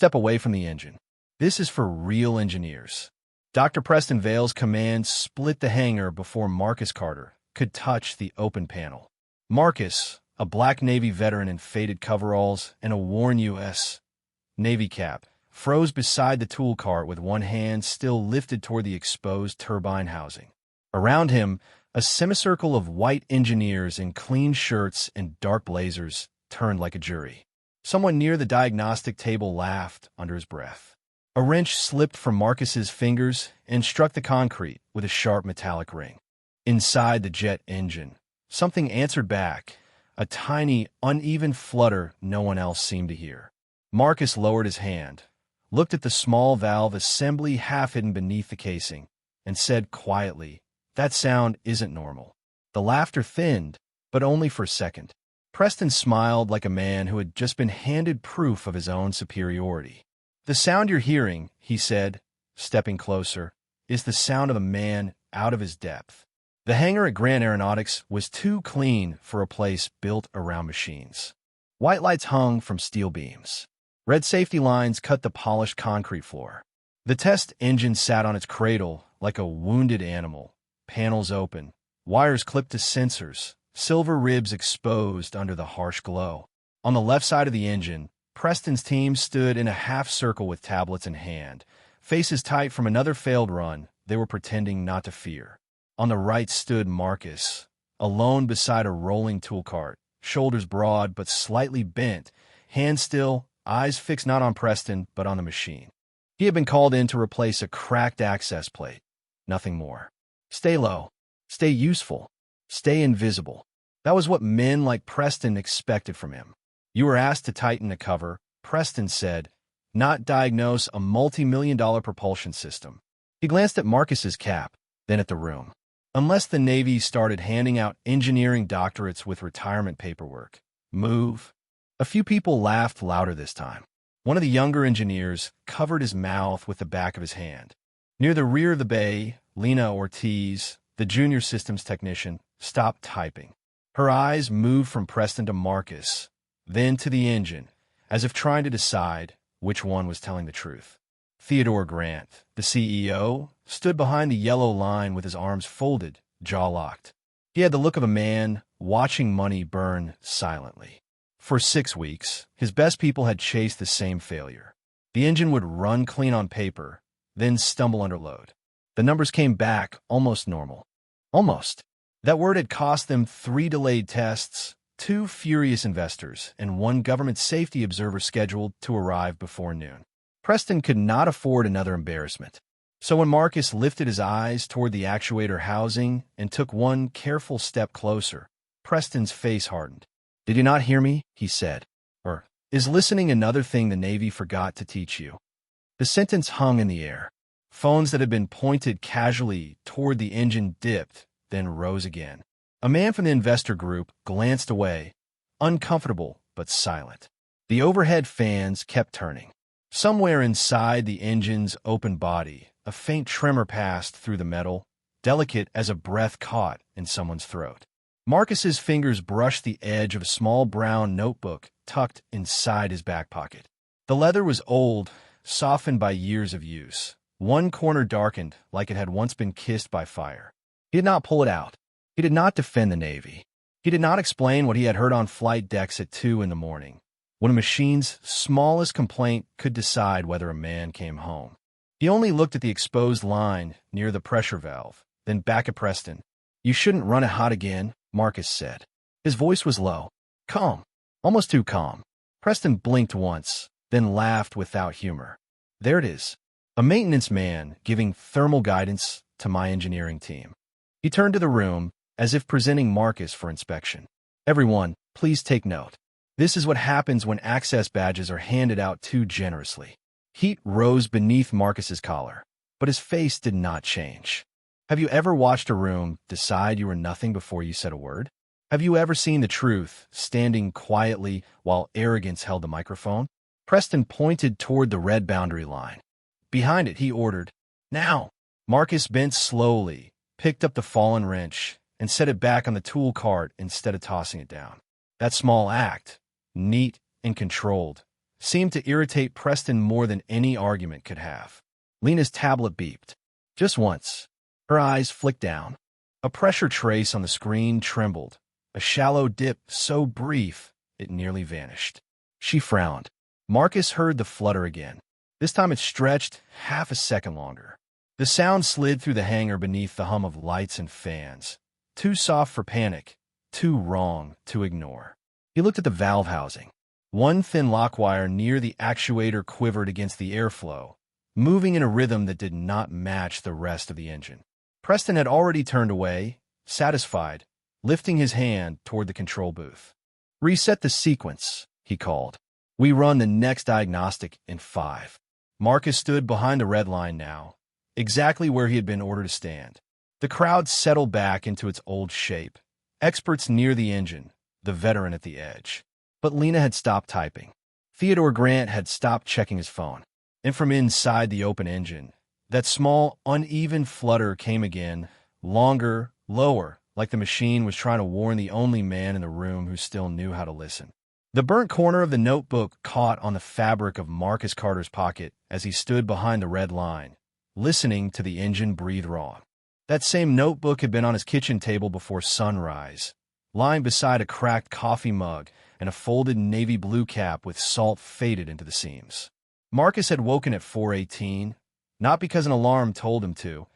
step away from the engine. This is for real engineers. Dr. Preston Vale's command split the hangar before Marcus Carter could touch the open panel. Marcus, a black Navy veteran in faded coveralls and a worn U.S. Navy cap, froze beside the tool cart with one hand still lifted toward the exposed turbine housing. Around him, a semicircle of white engineers in clean shirts and dark blazers turned like a jury. Someone near the diagnostic table laughed under his breath. A wrench slipped from Marcus's fingers and struck the concrete with a sharp metallic ring. Inside the jet engine, something answered back, a tiny, uneven flutter no one else seemed to hear. Marcus lowered his hand, looked at the small valve assembly half hidden beneath the casing, and said quietly, "That sound isn't normal." The laughter thinned, but only for a second. Preston smiled like a man who had just been handed proof of his own superiority. "The sound you're hearing," he said, stepping closer, "is the sound of a man out of his depth." The hangar at Grant Aeronautics was too clean for a place built around machines. White lights hung from steel beams. Red safety lines cut the polished concrete floor. The test engine sat on its cradle like a wounded animal, panels open, wires clipped to sensors, silver ribs exposed under the harsh glow. On the left side of the engine, Preston's team stood in a half circle with tablets in hand, faces tight from another failed run they were pretending not to fear. On the right stood Marcus, alone beside a rolling tool cart, shoulders broad but slightly bent, hands still, eyes fixed not on Preston but on the machine. He had been called in to replace a cracked access plate. Nothing more. Stay low. Stay useful. Stay invisible. That was what men like Preston expected from him. "You were asked to tighten the cover," Preston said, "not diagnose a multi-million-dollar propulsion system." He glanced at Marcus's cap, then at the room. Unless the Navy started handing out engineering doctorates with retirement paperwork. Move. A few people laughed louder this time. One of the younger engineers covered his mouth with the back of his hand. Near the rear of the bay, Lena Ortiz, the junior systems technician, stopped typing. Her eyes moved from Preston to Marcus, then to the engine, as if trying to decide which one was telling the truth. Theodore Grant, the CEO, stood behind the yellow line with his arms folded, jaw locked. He had the look of a man watching money burn silently. For 6 weeks, his best people had chased the same failure. The engine would run clean on paper, then stumble under load. The numbers came back almost normal. Almost. That word had cost them 3 delayed tests, 2 furious investors, and 1 government safety observer scheduled to arrive before noon. Preston could not afford another embarrassment. So when Marcus lifted his eyes toward the actuator housing and took one careful step closer, Preston's face hardened. "Did you not hear me?" he said. "Or is listening another thing the Navy forgot to teach you?" The sentence hung in the air. Phones that had been pointed casually toward the engine dipped, then rose again. A man from the investor group glanced away, uncomfortable but silent. The overhead fans kept turning. Somewhere inside the engine's open body, a faint tremor passed through the metal, delicate as a breath caught in someone's throat. Marcus's fingers brushed the edge of a small brown notebook tucked inside his back pocket. The leather was old, softened by years of use. One corner darkened like it had once been kissed by fire. He did not pull it out. He did not defend the Navy. He did not explain what he had heard on flight decks at 2 in the morning, when a machine's smallest complaint could decide whether a man came home. He only looked at the exposed line near the pressure valve, then back at Preston. "You shouldn't run it hot again," Marcus said. His voice was low, calm, almost too calm. Preston blinked once, then laughed without humor. "There it is. A maintenance man giving thermal guidance to my engineering team." He turned to the room, as if presenting Marcus for inspection. "Everyone, please take note. This is what happens when access badges are handed out too generously." Heat rose beneath Marcus's collar, but his face did not change. Have you ever watched a room decide you were nothing before you said a word? Have you ever seen the truth standing quietly while arrogance held the microphone? Preston pointed toward the red boundary line. Behind it, he ordered, "Now!" Marcus bent slowly, picked up the fallen wrench, and set it back on the tool cart instead of tossing it down. That small act, neat and controlled, seemed to irritate Preston more than any argument could have. Lena's tablet beeped. Just once. Her eyes flicked down. A pressure trace on the screen trembled, a shallow dip so brief it nearly vanished. She frowned. Marcus heard the flutter again. This time it stretched half a second longer. The sound slid through the hangar beneath the hum of lights and fans. Too soft for panic, too wrong to ignore. He looked at the valve housing. One thin lock wire near the actuator quivered against the airflow, moving in a rhythm that did not match the rest of the engine. Preston had already turned away, satisfied, lifting his hand toward the control booth. "Reset the sequence," he called. "We run the next diagnostic in 5. Marcus stood behind the red line now, exactly where he had been ordered to stand. The crowd settled back into its old shape, experts near the engine, the veteran at the edge. But Lena had stopped typing. Theodore Grant had stopped checking his phone. And from inside the open engine, that small, uneven flutter came again, longer, lower, like the machine was trying to warn the only man in the room who still knew how to listen. The burnt corner of the notebook caught on the fabric of Marcus Carter's pocket as he stood behind the red line, listening to the engine breathe raw. That same notebook had been on his kitchen table before sunrise, lying beside a cracked coffee mug and a folded navy blue cap with salt faded into the seams. Marcus had woken at 4:18, not because an alarm told him to,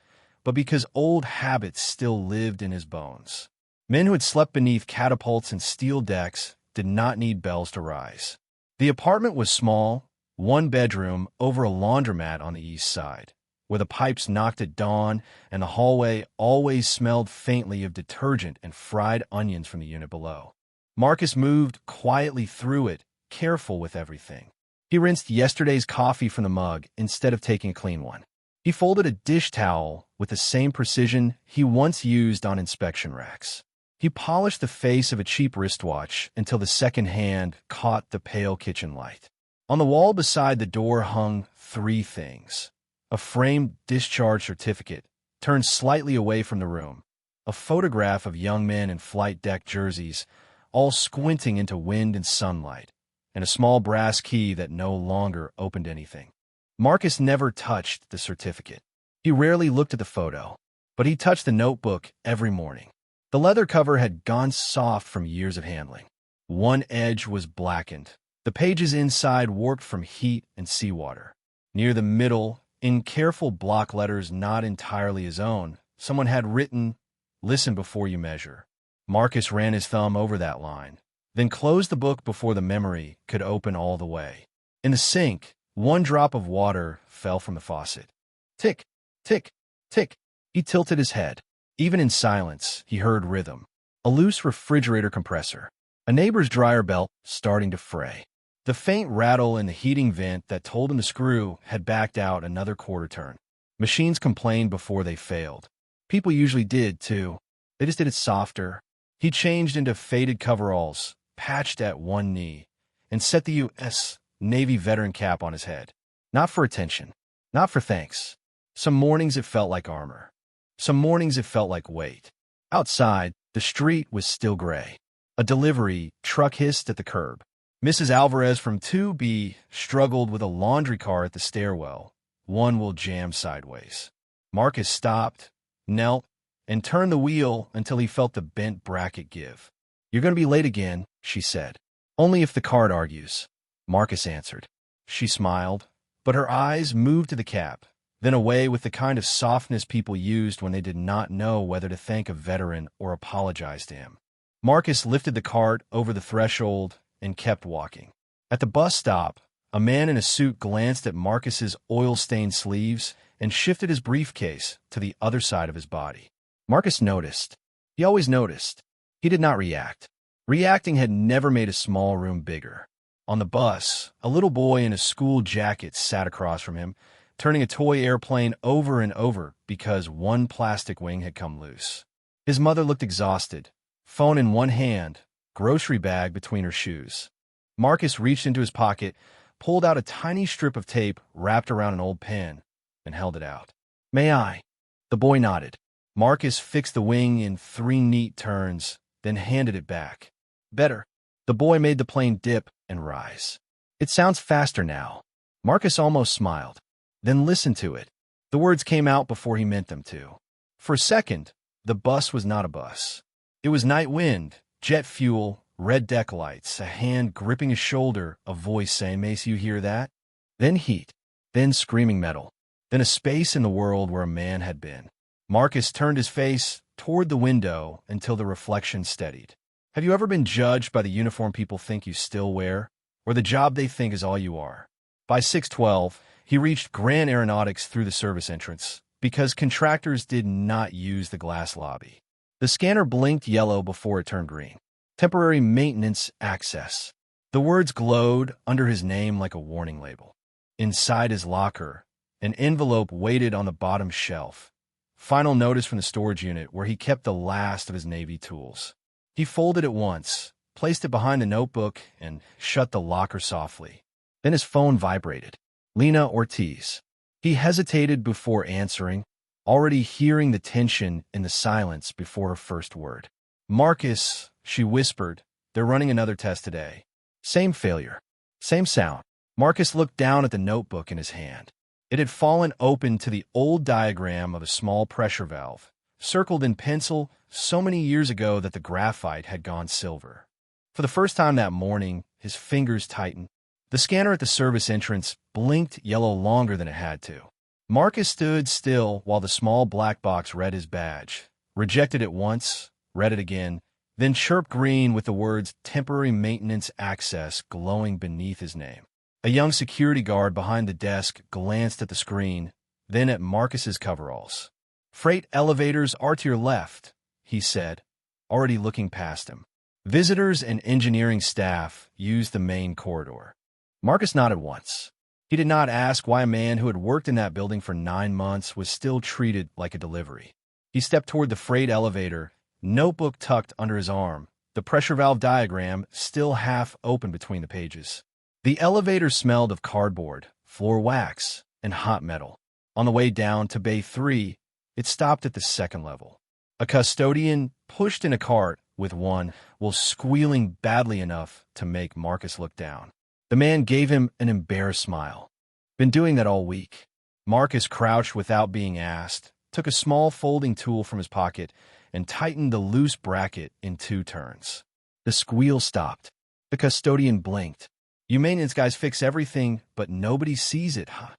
but because old habits still lived in his bones. Men who had slept beneath catapults and steel decks did not need bells to rise. The apartment was small, one bedroom over a laundromat on the east side, where the pipes knocked at dawn and the hallway always smelled faintly of detergent and fried onions from the unit below. Marcus moved quietly through it, careful with everything. He rinsed yesterday's coffee from the mug instead of taking a clean one. He folded a dish towel with the same precision he once used on inspection racks. He polished the face of a cheap wristwatch until the second hand caught the pale kitchen light. On the wall beside the door hung 3 things. A framed discharge certificate, turned slightly away from the room. A photograph of young men in flight deck jerseys, all squinting into wind and sunlight, and a small brass key that no longer opened anything. Marcus never touched the certificate. He rarely looked at the photo, but he touched the notebook every morning. The leather cover had gone soft from years of handling. One edge was blackened, the pages inside warped from heat and seawater. Near the middle, in careful block letters not entirely his own, someone had written, "Listen before you measure." Marcus ran his thumb over that line, then closed the book before the memory could open all the way. In the sink, one drop of water fell from the faucet. Tick, tick, tick. He tilted his head. Even in silence, he heard rhythm. A loose refrigerator compressor. A neighbor's dryer belt starting to fray. The faint rattle in the heating vent that told him the screw had backed out another quarter turn. Machines complained before they failed. People usually did, too. They just did it softer. He changed into faded coveralls, patched at one knee, and set the U.S. Navy veteran cap on his head. Not for attention. Not for thanks. Some mornings it felt like armor. Some mornings it felt like weight. Outside, the street was still gray. A delivery truck hissed at the curb. Mrs. Alvarez from 2B struggled with a laundry car at the stairwell. One wheel jammed sideways. Marcus stopped, knelt, and turned the wheel until he felt the bent bracket give. "You're going to be late again," she said. "Only if the card argues," Marcus answered. She smiled, but her eyes moved to the cap, then away with the kind of softness people used when they did not know whether to thank a veteran or apologize to him. Marcus lifted the cart over the threshold and kept walking. At the bus stop, a man in a suit glanced at Marcus's oil-stained sleeves and shifted his briefcase to the other side of his body. Marcus noticed. He always noticed. He did not react. Reacting had never made a small room bigger. On the bus, a little boy in a school jacket sat across from him, turning a toy airplane over and over because one plastic wing had come loose. His mother looked exhausted, phone in one hand, grocery bag between her shoes. Marcus reached into his pocket, pulled out a tiny strip of tape wrapped around an old pen, and held it out. "May I?" The boy nodded. Marcus fixed the wing in 3 neat turns, then handed it back. "Better." The boy made the plane dip and rise. It sounds faster now. Marcus almost smiled. Then listened to it. The words came out before he meant them to. For a second, the bus was not a bus. It was night wind, jet fuel, red deck lights, a hand gripping his shoulder, a voice saying, "Mace, you hear that?" Then heat, then screaming metal, then a space in the world where a man had been. Marcus turned his face toward the window until the reflection steadied. Have you ever been judged by the uniform people think you still wear, or the job they think is all you are? By 6:12, he reached Grand Aeronautics through the service entrance, because contractors did not use the glass lobby. The scanner blinked yellow before it turned green. Temporary maintenance access. The words glowed under his name like a warning label. Inside his locker, an envelope waited on the bottom shelf. Final notice from the storage unit where he kept the last of his Navy tools. He folded it once, placed it behind the notebook, and shut the locker softly. Then his phone vibrated. Lena Ortiz. He hesitated before answering, already hearing the tension in the silence before her first word. "Marcus," she whispered, "they're running another test today." Same failure. Same sound. Marcus looked down at the notebook in his hand. It had fallen open to the old diagram of a small pressure valve, circled in pencil so many years ago that the graphite had gone silver. For the first time that morning, his fingers tightened. The scanner at the service entrance blinked yellow longer than it had to. Marcus stood still while the small black box read his badge, rejected it once, read it again, then chirped green with the words "Temporary Maintenance Access" glowing beneath his name. A young security guard behind the desk glanced at the screen, then at Marcus's coveralls. "Freight elevators are to your left," he said, already looking past him. Visitors and engineering staff used the main corridor. Marcus nodded once. He did not ask why a man who had worked in that building for 9 months was still treated like a delivery. He stepped toward the freight elevator, notebook tucked under his arm, the pressure valve diagram still half open between the pages. The elevator smelled of cardboard, floor wax, and hot metal. On the way down to Bay 3, it stopped at the second level. A custodian pushed in a cart with one while squealing badly enough to make Marcus look down. The man gave him an embarrassed smile. "Been doing that all week." Marcus crouched without being asked, took a small folding tool from his pocket, and tightened the loose bracket in 2 turns. The squeal stopped. The custodian blinked. "You maintenance guys fix everything, but nobody sees it, huh?"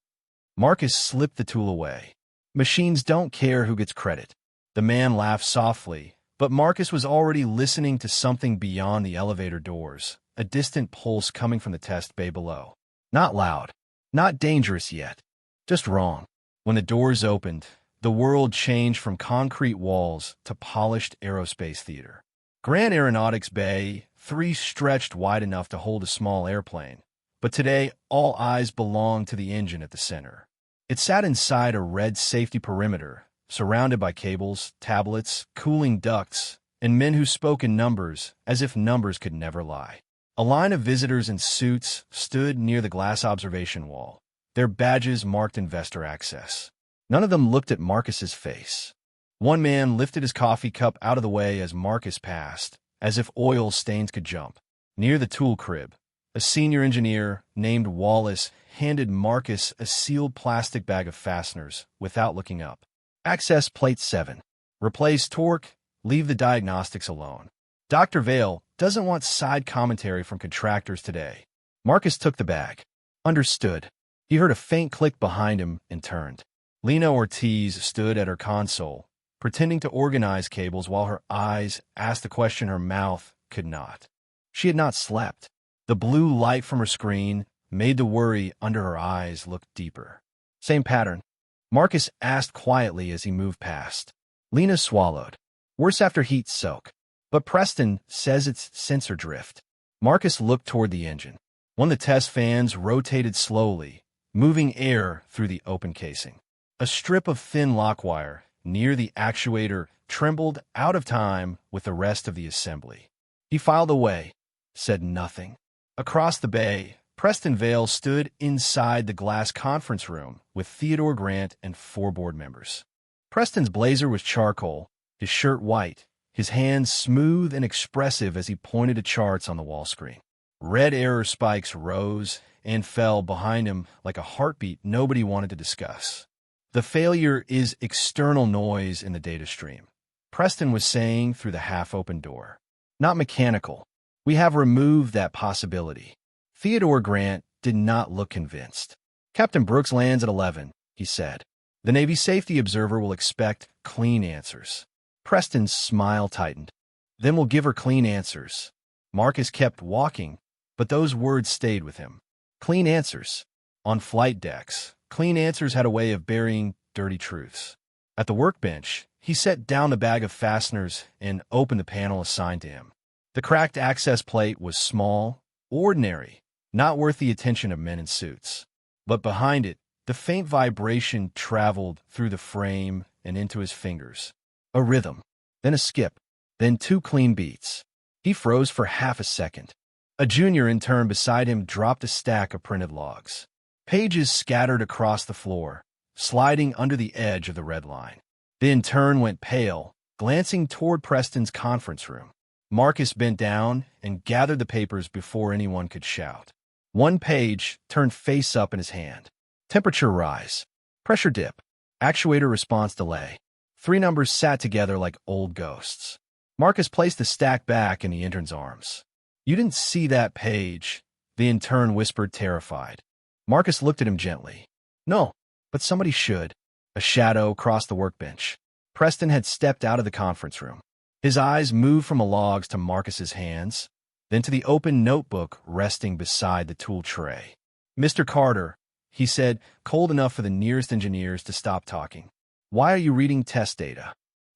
Marcus slipped the tool away. "Machines don't care who gets credit." The man laughed softly, but Marcus was already listening to something beyond the elevator doors, a distant pulse coming from the test bay below. Not loud, not dangerous yet, just wrong. When the doors opened, the world changed from concrete walls to polished aerospace theater. Grand Aeronautics Bay 3 stretched wide enough to hold a small airplane, but today all eyes belonged to the engine at the center. It sat inside a red safety perimeter, surrounded by cables, tablets, cooling ducts, and men who spoke in numbers as if numbers could never lie. A line of visitors in suits stood near the glass observation wall. Their badges marked investor access. None of them looked at Marcus's face. One man lifted his coffee cup out of the way as Marcus passed, as if oil stains could jump. Near the tool crib, a senior engineer named Wallace handed Marcus a sealed plastic bag of fasteners without looking up. "Access plate 7. Replace torque, leave the diagnostics alone. Dr. Vale doesn't want side commentary from contractors today." Marcus took the bag. Understood. He heard a faint click behind him and turned. Lena Ortiz stood at her console, pretending to organize cables while her eyes asked the question her mouth could not. She had not slept. The blue light from her screen made the worry under her eyes look deeper. "Same pattern?" Marcus asked quietly as he moved past. Lena swallowed. "Worse after heat soak. But Preston says it's sensor drift." Marcus looked toward the engine. One of the test fans rotated slowly, moving air through the open casing. A strip of thin lock wire near the actuator trembled out of time with the rest of the assembly. He filed away, said nothing. Across the bay, Preston Vale stood inside the glass conference room with Theodore Grant and 4 board members. Preston's blazer was charcoal, his shirt white, his hands smooth and expressive as he pointed to charts on the wall screen. Red error spikes rose and fell behind him like a heartbeat nobody wanted to discuss. The failure is external noise in the data stream, Preston was saying through the half-open door. Not mechanical. We have removed that possibility. Theodore Grant did not look convinced. Captain Brooks lands at 11, he said. The Navy Safety Observer will expect clean answers. Preston's smile tightened. Then we'll give her clean answers. Marcus kept walking, but those words stayed with him. Clean answers. On flight decks, clean answers had a way of burying dirty truths. At the workbench, he set down the bag of fasteners and opened the panel assigned to him. The cracked access plate was small, ordinary, not worth the attention of men in suits. But behind it, the faint vibration traveled through the frame and into his fingers. A rhythm, then a skip, then 2 clean beats. He froze for half a second. A junior intern beside him dropped a stack of printed logs. Pages scattered across the floor, sliding under the edge of the red line. The intern went pale, glancing toward Preston's conference room. Marcus bent down and gathered the papers before anyone could shout. One page turned face up in his hand. Temperature rise. Pressure dip. Actuator response delay. 3 numbers sat together like old ghosts. Marcus placed the stack back in the intern's arms. You didn't see that page, the intern whispered, terrified. Marcus looked at him gently. No, but somebody should. A shadow crossed the workbench. Preston had stepped out of the conference room. His eyes moved from the logs to Marcus's hands, then to the open notebook resting beside the tool tray. Mr. Carter, he said, cold enough for the nearest engineers to stop talking. Why are you reading test data?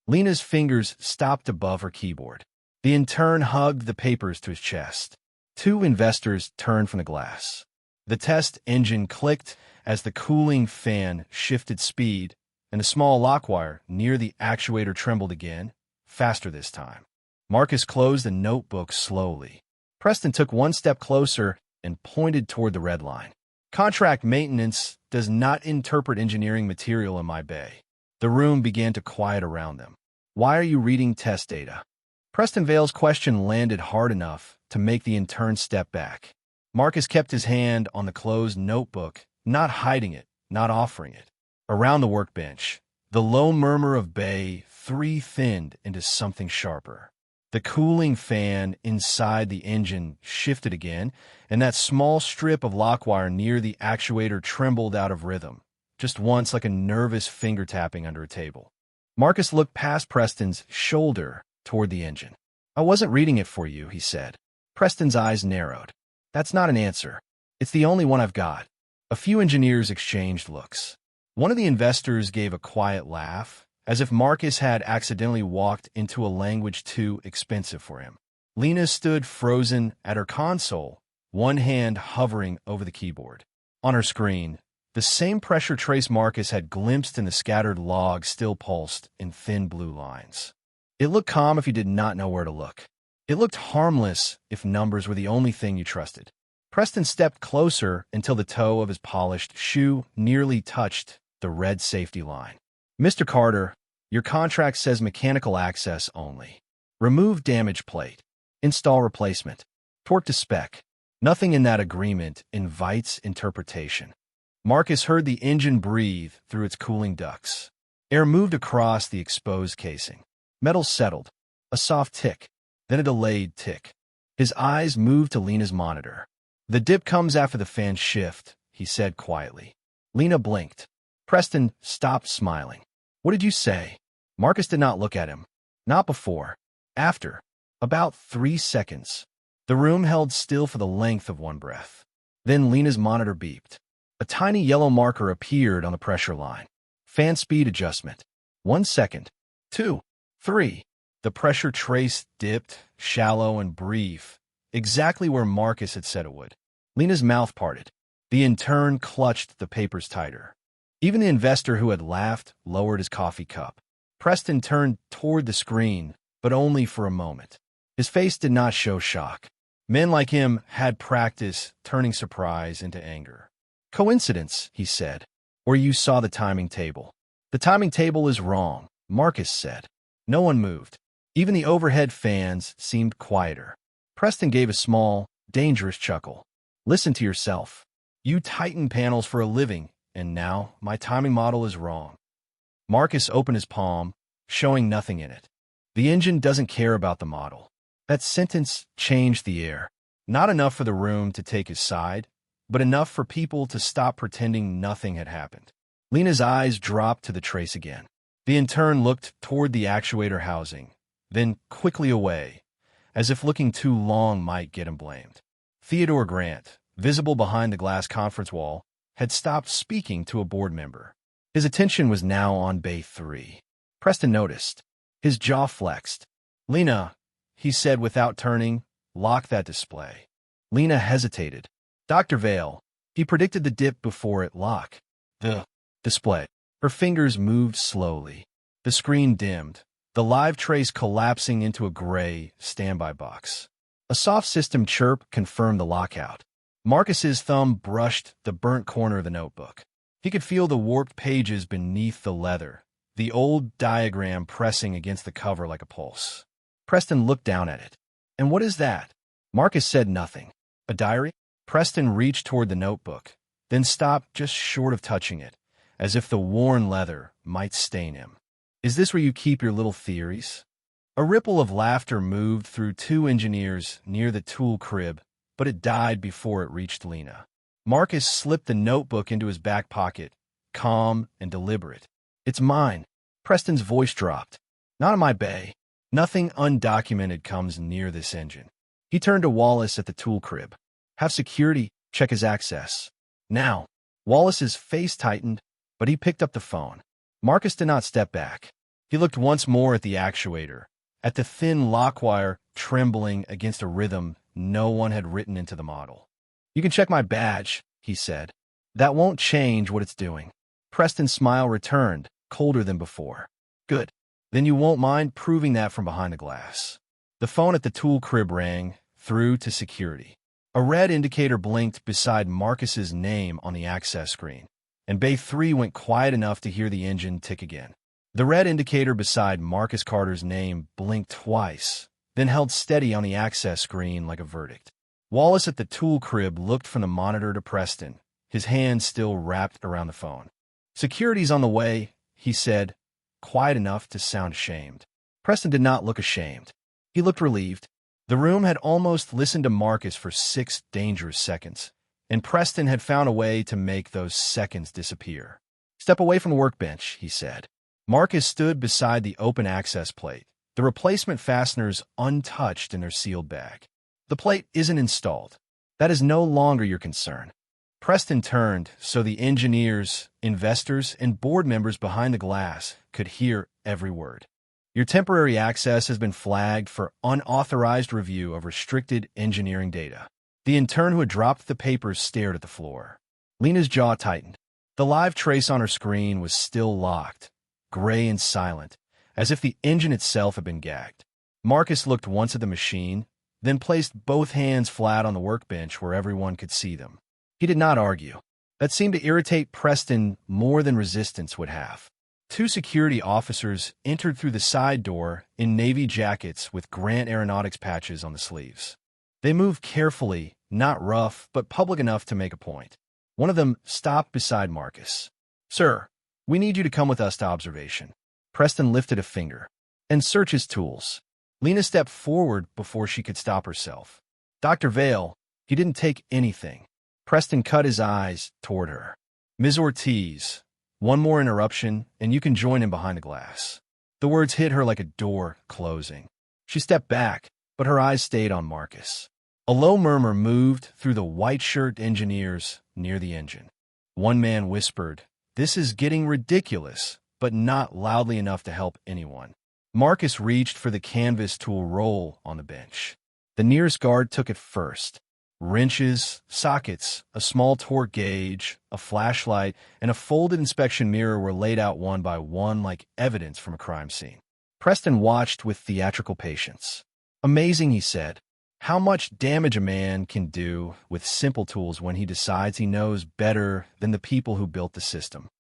Lena's fingers stopped above her keyboard. The intern hugged the papers to his chest. 2 investors turned from the glass. The test engine clicked as the cooling fan shifted speed, and the small lock wire near the actuator trembled again, faster this time. Marcus closed the notebook slowly. Preston took 1 step closer and pointed toward the red line. Contract maintenance does not interpret engineering material in my bay. The room began to quiet around them. Why are you reading test data? Preston Vale's question landed hard enough to make the intern step back. Marcus kept his hand on the closed notebook, not hiding it, not offering it. Around the workbench, the low murmur of Bay 3 thinned into something sharper. The cooling fan inside the engine shifted again, and that small strip of lock wire near the actuator trembled out of rhythm, just once like a nervous finger tapping under a table. Marcus looked past Preston's shoulder toward the engine. I wasn't reading it for you, he said. Preston's eyes narrowed. That's not an answer. It's the only one I've got. A few engineers exchanged looks. One of the investors gave a quiet laugh, as if Marcus had accidentally walked into a language too expensive for him. Lena stood frozen at her console, one hand hovering over the keyboard. On her screen, the same pressure trace Marcus had glimpsed in the scattered logs still pulsed in thin blue lines. It looked calm if you did not know where to look. It looked harmless if numbers were the only thing you trusted. Preston stepped closer until the toe of his polished shoe nearly touched the red safety line. Mr. Carter, your contract says mechanical access only. Remove damage plate. Install replacement. Torque to spec. Nothing in that agreement invites interpretation. Marcus heard the engine breathe through its cooling ducts. Air moved across the exposed casing. Metal settled. A soft tick, then a delayed tick. His eyes moved to Lena's monitor. The dip comes after the fan shift, he said quietly. Lena blinked. Preston stopped smiling. What did you say? Marcus did not look at him. Not before. After. About 3 seconds. The room held still for the length of one breath. Then Lena's monitor beeped. A tiny yellow marker appeared on the pressure line. Fan speed adjustment. 1 second. 2. 3. The pressure trace dipped, shallow and brief, exactly where Marcus had said it would. Lena's mouth parted. The intern clutched the papers tighter. Even the investor who had laughed lowered his coffee cup. Preston turned toward the screen, but only for a moment. His face did not show shock. Men like him had practice turning surprise into anger. Coincidence, he said. Or you saw the timing table. The timing table is wrong, Marcus said. No one moved. Even the overhead fans seemed quieter. Preston gave a small, dangerous chuckle. Listen to yourself. You tighten panels for a living, and now my timing model is wrong. Marcus opened his palm, showing nothing in it. The engine doesn't care about the model. That sentence changed the air. Not enough for the room to take his side, but enough for people to stop pretending nothing had happened. Lena's eyes dropped to the trace again. The intern looked toward the actuator housing, then quickly away, as if looking too long might get him blamed. Theodore Grant, visible behind the glass conference wall, had stopped speaking to a board member. His attention was now on Bay 3. Preston noticed. His jaw flexed. "Lena," he said without turning, "lock that display." Lena hesitated. "Dr. Vale," he predicted the dip before it lock. The display. Her fingers moved slowly. The screen dimmed, the live trace collapsing into a gray standby box. A soft system chirp confirmed the lockout. Marcus's thumb brushed the burnt corner of the notebook. He could feel the warped pages beneath the leather, the old diagram pressing against the cover like a pulse. Preston looked down at it. "And what is that?" Marcus said nothing. "A diary?" Preston reached toward the notebook, then stopped just short of touching it, as if the worn leather might stain him. "Is this where you keep your little theories?" A ripple of laughter moved through two engineers near the tool crib, but it died before it reached Lena. Marcus slipped the notebook into his back pocket, calm and deliberate. "It's mine." Preston's voice dropped. "Not in my bay. Nothing undocumented comes near this engine." He turned to Wallace at the tool crib. "Have security check his access. Now." Wallace's face tightened, but he picked up the phone. Marcus did not step back. He looked once more at the actuator, at the thin lock wire trembling against a rhythm no one had written into the model. "You can check my badge," he said. "That won't change what it's doing." Preston's smile returned, colder than before. "Good. Then you won't mind proving that from behind the glass." The phone at the tool crib rang, through to security. A red indicator blinked beside Marcus's name on the access screen, and Bay 3 went quiet enough to hear the engine tick again. The red indicator beside Marcus Carter's name blinked twice, then held steady on the access screen like a verdict. Wallace at the tool crib looked from the monitor to Preston, his hand still wrapped around the phone. "Security's on the way," he said, quiet enough to sound ashamed. Preston did not look ashamed. He looked relieved. The room had almost listened to Marcus for 6 dangerous seconds, and Preston had found a way to make those seconds disappear. "Step away from the workbench," he said. Marcus stood beside the open access plate, the replacement fasteners untouched in their sealed bag. "The plate isn't installed. That is no longer your concern." Preston turned so the engineers, investors, and board members behind the glass could hear every word. "Your temporary access has been flagged for unauthorized review of restricted engineering data." The intern who had dropped the papers stared at the floor. Lena's jaw tightened. The live trace on her screen was still locked, gray and silent, as if the engine itself had been gagged. Marcus looked once at the machine, then placed both hands flat on the workbench where everyone could see them. He did not argue. That seemed to irritate Preston more than resistance would have. 2 security officers entered through the side door in navy jackets with Grant Aeronautics patches on the sleeves. They moved carefully, not rough, but public enough to make a point. One of them stopped beside Marcus. "Sir, we need you to come with us to observation." Preston lifted a finger. "And search his tools." Lena stepped forward before she could stop herself. "Dr. Vale, he didn't take anything." Preston cut his eyes toward her. "Ms. Ortiz, one more interruption, and you can join him behind the glass." The words hit her like a door closing. She stepped back, but her eyes stayed on Marcus. A low murmur moved through the white-shirt engineers near the engine. One man whispered, "This is getting ridiculous," but not loudly enough to help anyone. Marcus reached for the canvas tool roll on the bench. The nearest guard took it first. Wrenches, sockets, a small torque gauge, a flashlight, and a folded inspection mirror were laid out one by one like evidence from a crime scene. Preston watched with theatrical patience. "Amazing," he said. "How much damage a man can do with simple tools when he decides he knows better than the people who built the system."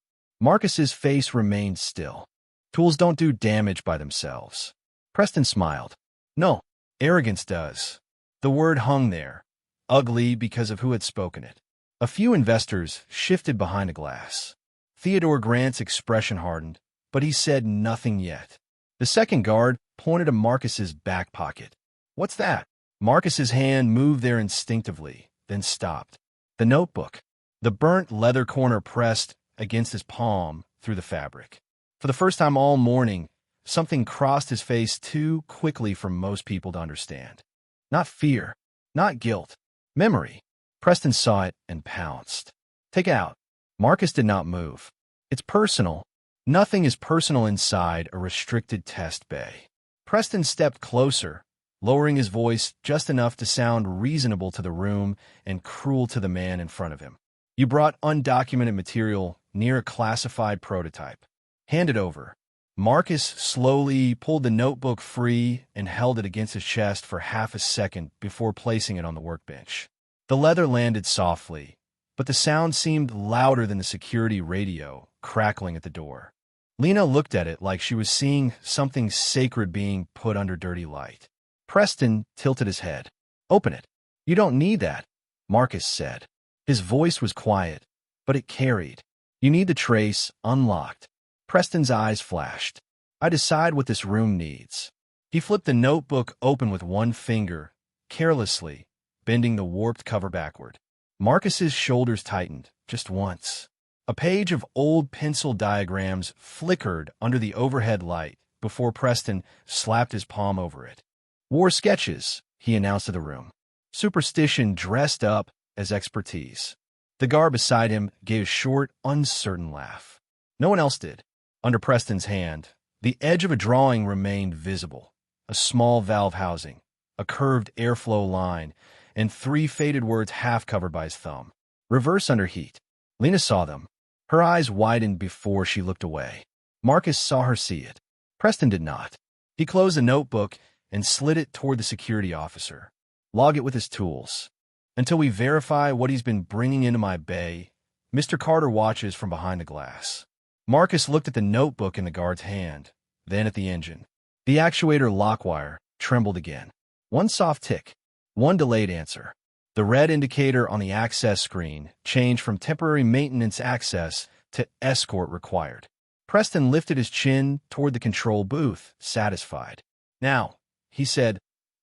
Marcus's face remained still. "Tools don't do damage by themselves." Preston smiled. "No, arrogance does." The word hung there, ugly because of who had spoken it. A few investors shifted behind a glass. Theodore Grant's expression hardened, but he said nothing yet. The second guard pointed to Marcus's back pocket. "What's that?" Marcus's hand moved there instinctively, then stopped. The notebook. The burnt leather corner pressed against his palm through the fabric. For the first time all morning, something crossed his face too quickly for most people to understand. Not fear, not guilt, memory. Preston saw it and pounced. "Take it out." Marcus did not move. "It's personal." Nothing is personal inside a restricted test bay. Preston stepped closer, lowering his voice just enough to sound reasonable to the room and cruel to the man in front of him. "You brought undocumented material near a classified prototype. Hand it over." Marcus slowly pulled the notebook free and held it against his chest for half a second before placing it on the workbench. The leather landed softly, but the sound seemed louder than the security radio crackling at the door. Lena looked at it like she was seeing something sacred being put under dirty light. Preston tilted his head. "Open it." "You don't need that," Marcus said. His voice was quiet, but it carried. "You need the trace unlocked." Preston's eyes flashed. "I decide what this room needs." He flipped the notebook open with one finger, carelessly, bending the warped cover backward. Marcus's shoulders tightened, just once. A page of old pencil diagrams flickered under the overhead light before Preston slapped his palm over it. "War sketches," he announced to the room. Superstition dressed up as expertise. The guard beside him gave a short, uncertain laugh. No one else did. Under Preston's hand, the edge of a drawing remained visible. A small valve housing, a curved airflow line, and 3 faded words half covered by his thumb. "Reverse under heat." Lena saw them. Her eyes widened before she looked away. Marcus saw her see it. Preston did not. He closed the notebook and slid it toward the security officer. "Log it with his tools. Until we verify what he's been bringing into my bay." Mr. Carter watches from behind the glass. Marcus looked at the notebook in the guard's hand, then at the engine. The actuator lock wire trembled again. One soft tick, one delayed answer. The red indicator on the access screen changed from temporary maintenance access to escort required. Preston lifted his chin toward the control booth, satisfied. "Now," he said,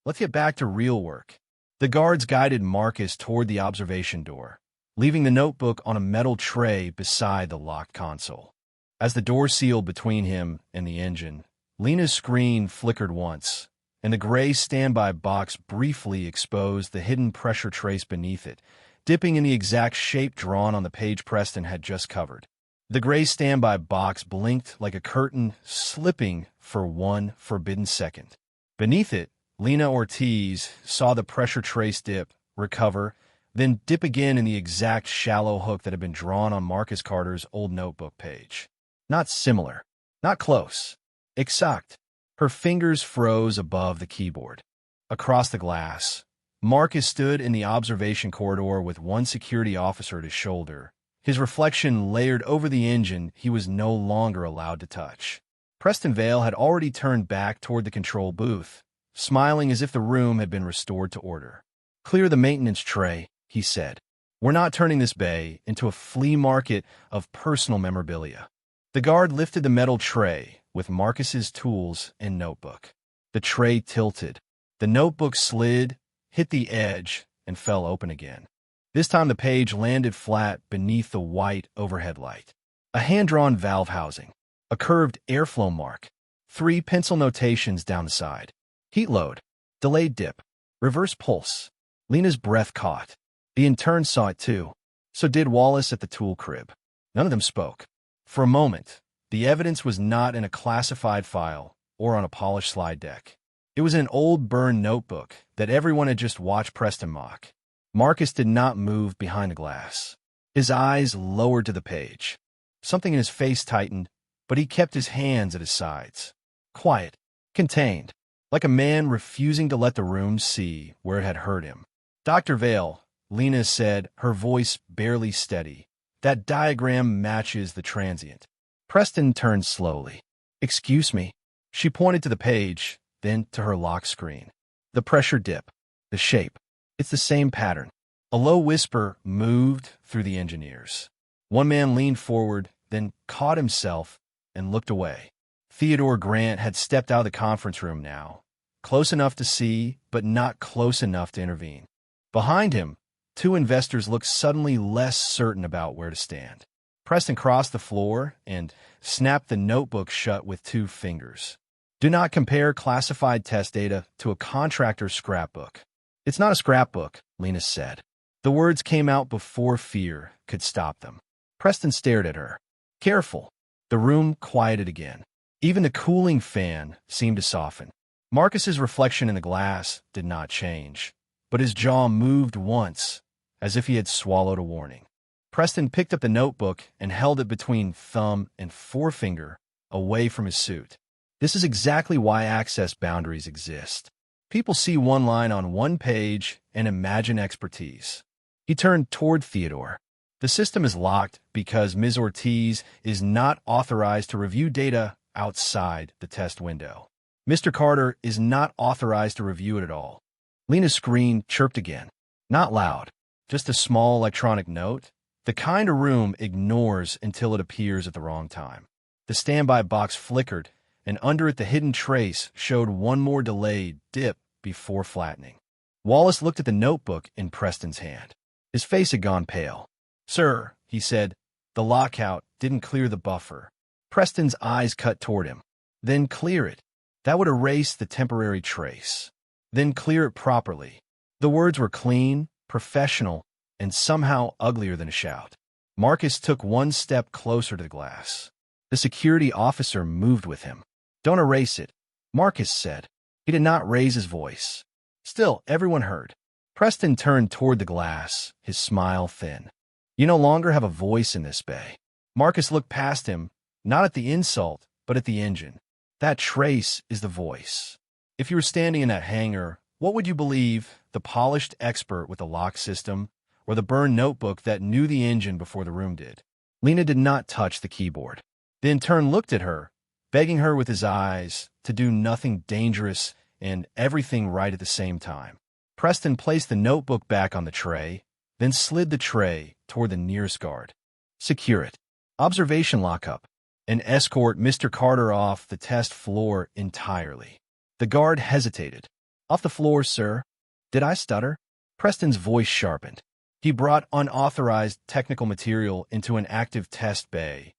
"let's get back to real work." The guards guided Marcus toward the observation door, leaving the notebook on a metal tray beside the locked console. As the door sealed between him and the engine, Lena's screen flickered once, and the gray standby box briefly exposed the hidden pressure trace beneath it, dipping in the exact shape drawn on the page Preston had just covered. The gray standby box blinked like a curtain, slipping for one forbidden second. Beneath it, Lena Ortiz saw the pressure trace dip, recover, then dip again in the exact shallow hook that had been drawn on Marcus Carter's old notebook page. Not similar. Not close. Exact. Her fingers froze above the keyboard. Across the glass, Marcus stood in the observation corridor with one security officer at his shoulder, his reflection layered over the engine he was no longer allowed to touch. Preston Vale had already turned back toward the control booth, smiling as if the room had been restored to order. "Clear the maintenance tray," he said. "We're not turning this bay into a flea market of personal memorabilia." The guard lifted the metal tray with Marcus's tools and notebook. The tray tilted. The notebook slid, hit the edge, and fell open again. This time the page landed flat beneath the white overhead light. A hand-drawn valve housing, a curved airflow mark, 3 pencil notations down the side. Heat load, delayed dip, reverse pulse. Lena's breath caught. The intern saw it too. So did Wallace at the tool crib. None of them spoke. For a moment, the evidence was not in a classified file or on a polished slide deck. It was in an old burned notebook that everyone had just watched Preston mock. Marcus did not move behind the glass. His eyes lowered to the page. Something in his face tightened, but he kept his hands at his sides. Quiet, contained, like a man refusing to let the room see where it had hurt him. "Dr. Vale," Lena said, her voice barely steady, "that diagram matches the transient." Preston turned slowly. "Excuse me." She pointed to the page, then to her lock screen. "The pressure dip. The shape. It's the same pattern." A low whisper moved through the engineers. One man leaned forward, then caught himself and looked away. Theodore Grant had stepped out of the conference room now, close enough to see, but not close enough to intervene. Behind him, two investors looked suddenly less certain about where to stand. Preston crossed the floor and snapped the notebook shut with 2 fingers. Do not compare classified test data to a contractor's scrapbook. It's not a scrapbook, Lena said. The words came out before fear could stop them. Preston stared at her. Careful. The room quieted again. Even the cooling fan seemed to soften. Marcus's reflection in the glass did not change, but his jaw moved once, as if he had swallowed a warning. Preston picked up the notebook and held it between thumb and forefinger away from his suit. This is exactly why access boundaries exist. People see one line on one page and imagine expertise. He turned toward Theodore. The system is locked because Ms. Ortiz is not authorized to review data outside the test window. Mr. Carter is not authorized to review it at all. Lena's screen chirped again. Not loud, just a small electronic note. The kind a room ignores until it appears at the wrong time. The standby box flickered, and under it the hidden trace showed one more delayed dip before flattening. Wallace looked at the notebook in Preston's hand. His face had gone pale. Sir, he said, the lockout didn't clear the buffer. Preston's eyes cut toward him. Then clear it. That would erase the temporary trace. Then clear it properly. The words were clean, professional, and somehow uglier than a shout. Marcus took one step closer to the glass. The security officer moved with him. Don't erase it, Marcus said. He did not raise his voice. Still, everyone heard. Preston turned toward the glass, his smile thin. You no longer have a voice in this bay. Marcus looked past him, not at the insult, but at the engine. That trace is the voice. If you were standing in that hangar, what would you believe, the polished expert with the lock system, or the burned notebook that knew the engine before the room did? Lena did not touch the keyboard. The intern looked at her, begging her with his eyes to do nothing dangerous and everything right at the same time. Preston placed the notebook back on the tray, then slid the tray toward the nearest guard. Secure it. Observation lockup. And escort Mr. Carter off the test floor entirely. The guard hesitated. Off the floor, sir. Did I stutter? Preston's voice sharpened. He brought unauthorized technical material into an active test bay,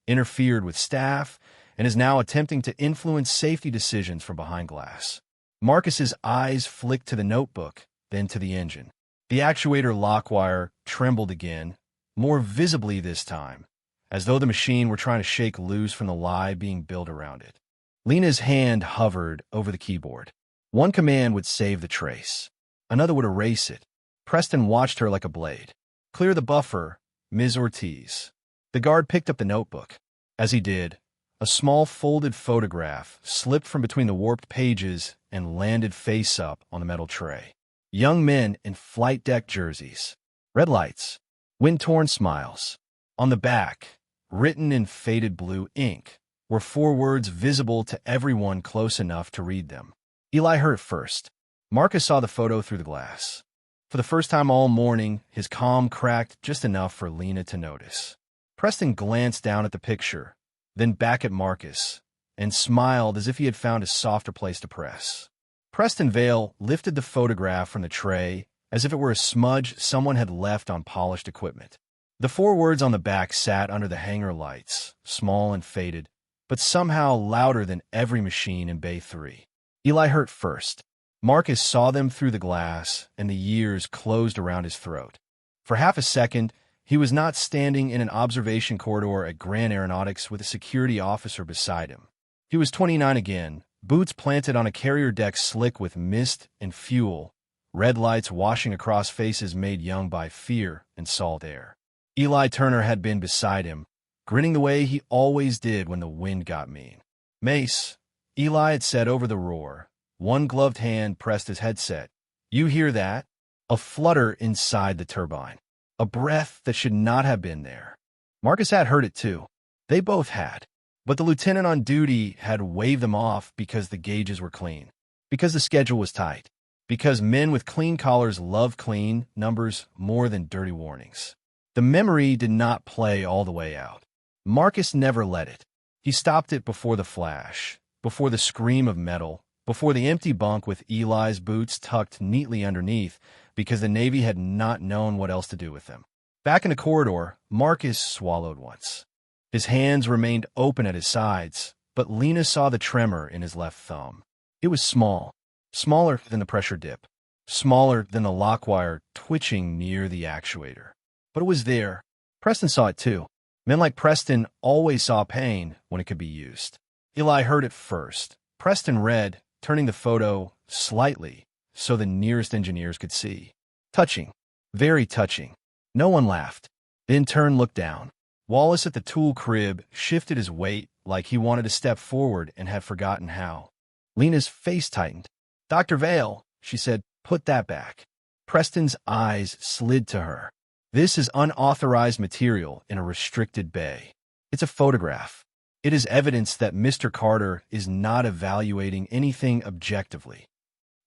interfered with staff, and is now attempting to influence safety decisions from behind glass. Marcus's eyes flicked to the notebook, then to the engine. The actuator lock wire trembled again, more visibly this time, as though the machine were trying to shake loose from the lie being built around it. Lena's hand hovered over the keyboard. One command would save the trace. Another would erase it. Preston watched her like a blade. Clear the buffer, Ms. Ortiz. The guard picked up the notebook. As he did, a small folded photograph slipped from between the warped pages and landed face up on the metal tray. Young men in flight deck jerseys. Red lights. Wind-torn smiles. On the back, written in faded blue ink, were 4 words visible to everyone close enough to read them. Eli heard it first. Marcus saw the photo through the glass. For the first time all morning, his calm cracked just enough for Lena to notice. Preston glanced down at the picture, then back at Marcus, and smiled as if he had found a softer place to press. Preston Vale lifted the photograph from the tray as if it were a smudge someone had left on polished equipment. The 4 words on the back sat under the hangar lights, small and faded, but somehow louder than every machine in Bay 3. Eli heard first. Marcus saw them through the glass, and the ears closed around his throat. For half a second, he was not standing in an observation corridor at Grand Aeronautics with a security officer beside him. He was 29 again, boots planted on a carrier deck slick with mist and fuel, red lights washing across faces made young by fear and salt air. Eli Turner had been beside him, grinning the way he always did when the wind got mean. Mace, Eli had said over the roar. One gloved hand pressed his headset. You hear that? A flutter inside the turbine. A breath that should not have been there. Marcus had heard it too. They both had. But the lieutenant on duty had waved them off because the gauges were clean. Because the schedule was tight. Because men with clean collars love clean numbers more than dirty warnings. The memory did not play all the way out. Marcus never let it. He stopped it before the flash, before the scream of metal, before the empty bunk with Eli's boots tucked neatly underneath, because the Navy had not known what else to do with them. Back in the corridor, Marcus swallowed once. His hands remained open at his sides, but Lena saw the tremor in his left thumb. It was small, smaller than the pressure dip, smaller than the lock wire twitching near the actuator. But it was there. Preston saw it too. Men like Preston always saw pain when it could be used. Eli heard it first. Preston read, turning the photo slightly so the nearest engineers could see. Touching. Very touching. No one laughed. The intern looked down. Wallace at the tool crib shifted his weight like he wanted to step forward and had forgotten how. Lena's face tightened. "Dr. Vale," she said, "put that back." Preston's eyes slid to her. "This is unauthorized material in a restricted bay. It's a photograph. It is evidence that Mr. Carter is not evaluating anything objectively."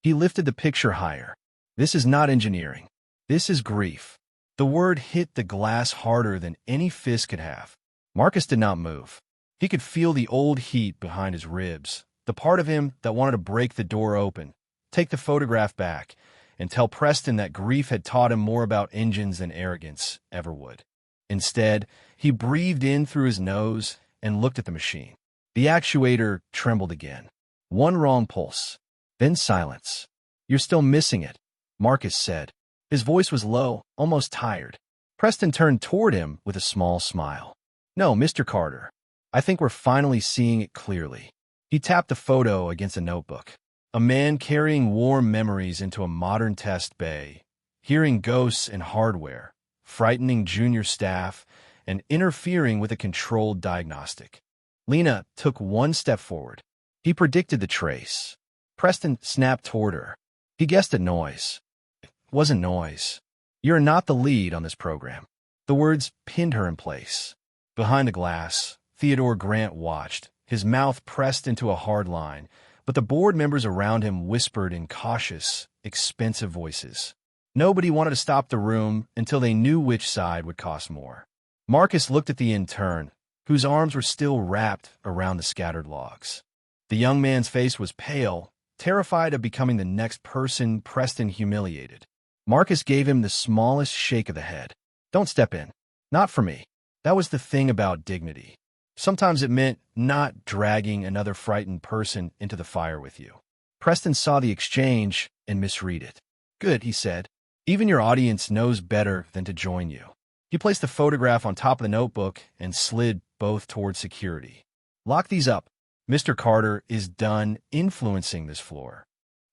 He lifted the picture higher. "This is not engineering. This is grief." The word hit the glass harder than any fist could have. Marcus did not move. He could feel the old heat behind his ribs, the part of him that wanted to break the door open, take the photograph back, and tell Preston that grief had taught him more about engines than arrogance ever would. Instead, he breathed in through his nose and looked at the machine. The actuator trembled again. One wrong pulse. Then silence. "You're still missing it," Marcus said. His voice was low, almost tired. Preston turned toward him with a small smile. "No, Mr. Carter. I think we're finally seeing it clearly." He tapped the photo against a notebook. A man carrying warm memories into a modern test bay, hearing ghosts in hardware, frightening junior staff, and interfering with a controlled diagnostic. Lena took one step forward. He predicted the trace. Preston snapped toward her. He guessed at noise. It wasn't noise. "You're not the lead on this program." The words pinned her in place. Behind the glass, Theodore Grant watched, his mouth pressed into a hard line, but the board members around him whispered in cautious, expensive voices. Nobody wanted to stop the room until they knew which side would cost more. Marcus looked at the intern, whose arms were still wrapped around the scattered logs. The young man's face was pale, terrified of becoming the next person Preston humiliated. Marcus gave him the smallest shake of the head. "Don't step in. Not for me." That was the thing about dignity. Sometimes it meant not dragging another frightened person into the fire with you. Preston saw the exchange and misread it. "Good," he said. "Even your audience knows better than to join you." He placed the photograph on top of the notebook and slid both toward security. "Lock these up. Mr. Carter is done influencing this floor."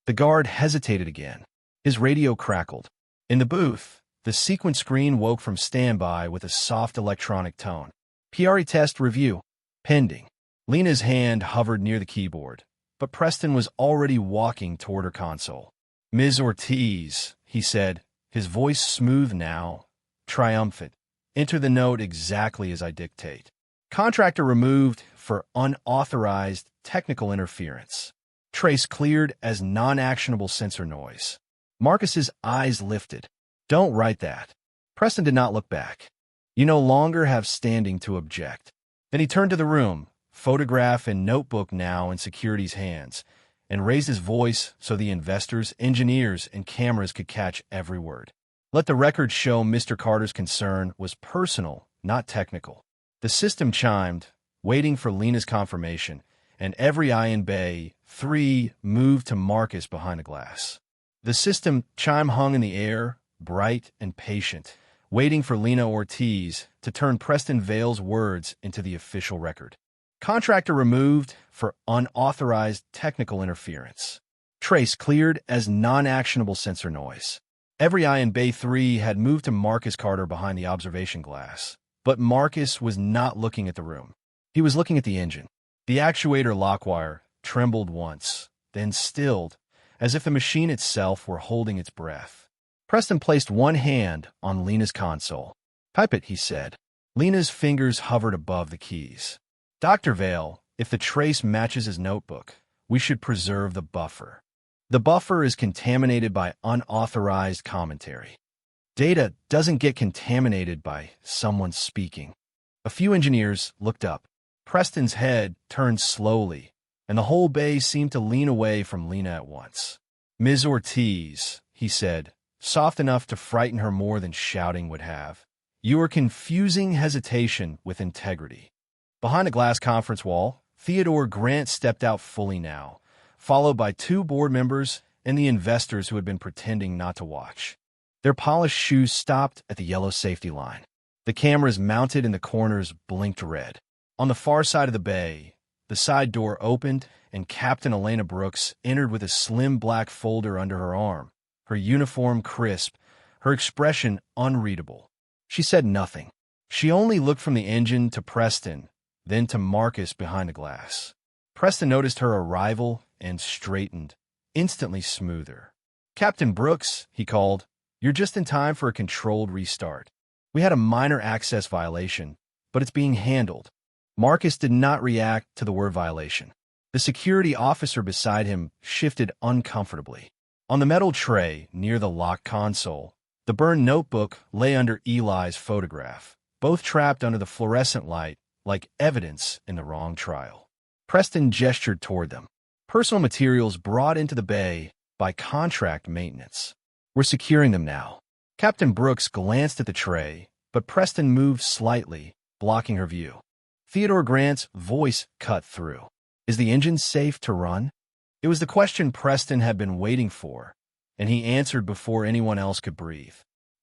The guard hesitated again. His radio crackled. In the booth, the sequence screen woke from standby with a soft electronic tone. "PRE test review. Pending." Lena's hand hovered near the keyboard, but Preston was already walking toward her console. "Ms. Ortiz," he said, his voice smooth now, triumphant. "Enter the note exactly as I dictate. Contractor removed for unauthorized technical interference. Trace cleared as non-actionable sensor noise." Marcus's eyes lifted. "Don't write that." Preston did not look back. "You no longer have standing to object." Then he turned to the room, photograph and notebook now in security's hands, and raised his voice so the investors, engineers, and cameras could catch every word. "Let the record show Mr. Carter's concern was personal, not technical." The system chimed, waiting for Lena's confirmation, and every eye in Bay 3 moved to Marcus behind the glass. The system chime hung in the air, bright and patient, waiting for Lena Ortiz to turn Preston Vale's words into the official record. Contractor removed for unauthorized technical interference. Trace cleared as non-actionable sensor noise. Every eye in Bay 3 had moved to Marcus Carter behind the observation glass, but Marcus was not looking at the room. He was looking at the engine. The actuator lockwire trembled once, then stilled, as if the machine itself were holding its breath. Preston placed one hand on Lena's console. "Type it," he said. Lena's fingers hovered above the keys. "Dr. Vale, if the trace matches his notebook, we should preserve the buffer." The buffer is contaminated by unauthorized commentary. Data doesn't get contaminated by someone speaking. A few engineers looked up. Preston's head turned slowly, and the whole bay seemed to lean away from Lena at once. "Ms. Ortiz," he said, soft enough to frighten her more than shouting would have, "you are confusing hesitation with integrity." Behind the glass conference wall, Theodore Grant stepped out fully now, followed by two board members and the investors who had been pretending not to watch. Their polished shoes stopped at the yellow safety line. The cameras mounted in the corners blinked red. On the far side of the bay, the side door opened and Captain Elena Brooks entered with a slim black folder under her arm, her uniform crisp, her expression unreadable. She said nothing. She only looked from the engine to Preston, then to Marcus behind the glass. Preston noticed her arrival and straightened, instantly smoother. "Captain Brooks," he called, "you're just in time for a controlled restart. We had a minor access violation, but it's being handled." Marcus did not react to the word violation. The security officer beside him shifted uncomfortably. On the metal tray near the locked console, the burned notebook lay under Eli's photograph, both trapped under the fluorescent light like evidence in the wrong trial. Preston gestured toward them. "Personal materials brought into the bay by contract maintenance. We're securing them now." Captain Brooks glanced at the tray, but Preston moved slightly, blocking her view. Theodore Grant's voice cut through. "Is the engine safe to run?" It was the question Preston had been waiting for, and he answered before anyone else could breathe.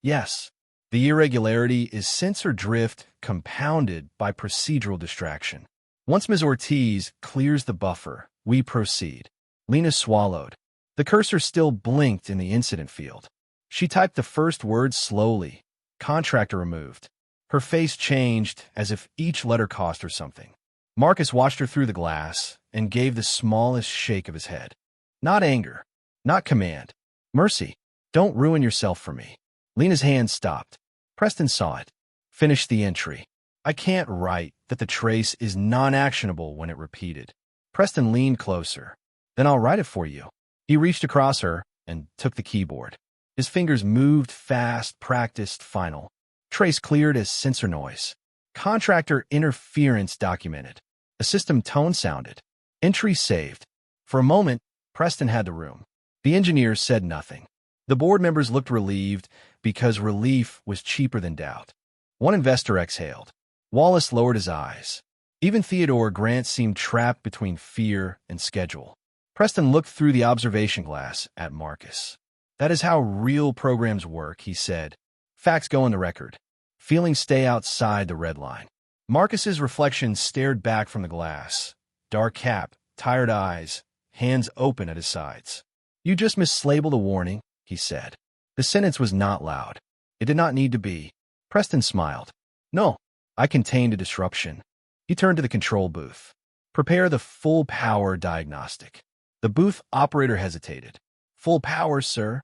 "Yes." The irregularity is sensor drift compounded by procedural distraction. "Once Ms. Ortiz clears the buffer, we proceed." Lena swallowed. The cursor still blinked in the incident field. She typed the first word slowly. "Contractor removed." Her face changed as if each letter cost her something. Marcus watched her through the glass and gave the smallest shake of his head. Not anger, not command. "Mercy, don't ruin yourself for me." Lena's hand stopped. Preston saw it. "Finish the entry." "I can't write that the trace is non-actionable when it repeated." Preston leaned closer. "Then I'll write it for you." He reached across her and took the keyboard. His fingers moved fast, practiced, final. Trace cleared as sensor noise. Contractor interference documented. A system tone sounded. Entry saved. For a moment, Preston had the room. The engineers said nothing. The board members looked relieved because relief was cheaper than doubt. One investor exhaled. Wallace lowered his eyes. Even Theodore Grant seemed trapped between fear and schedule. Preston looked through the observation glass at Marcus. "That is how real programs work," he said. "Facts go on the record. Feelings stay outside the red line." Marcus's reflection stared back from the glass. Dark cap, tired eyes, hands open at his sides. "You just mislabeled a warning," he said. The sentence was not loud. It did not need to be. Preston smiled. "No, I contained a disruption." He turned to the control booth. "Prepare the full power diagnostic." The booth operator hesitated. "Full power, sir."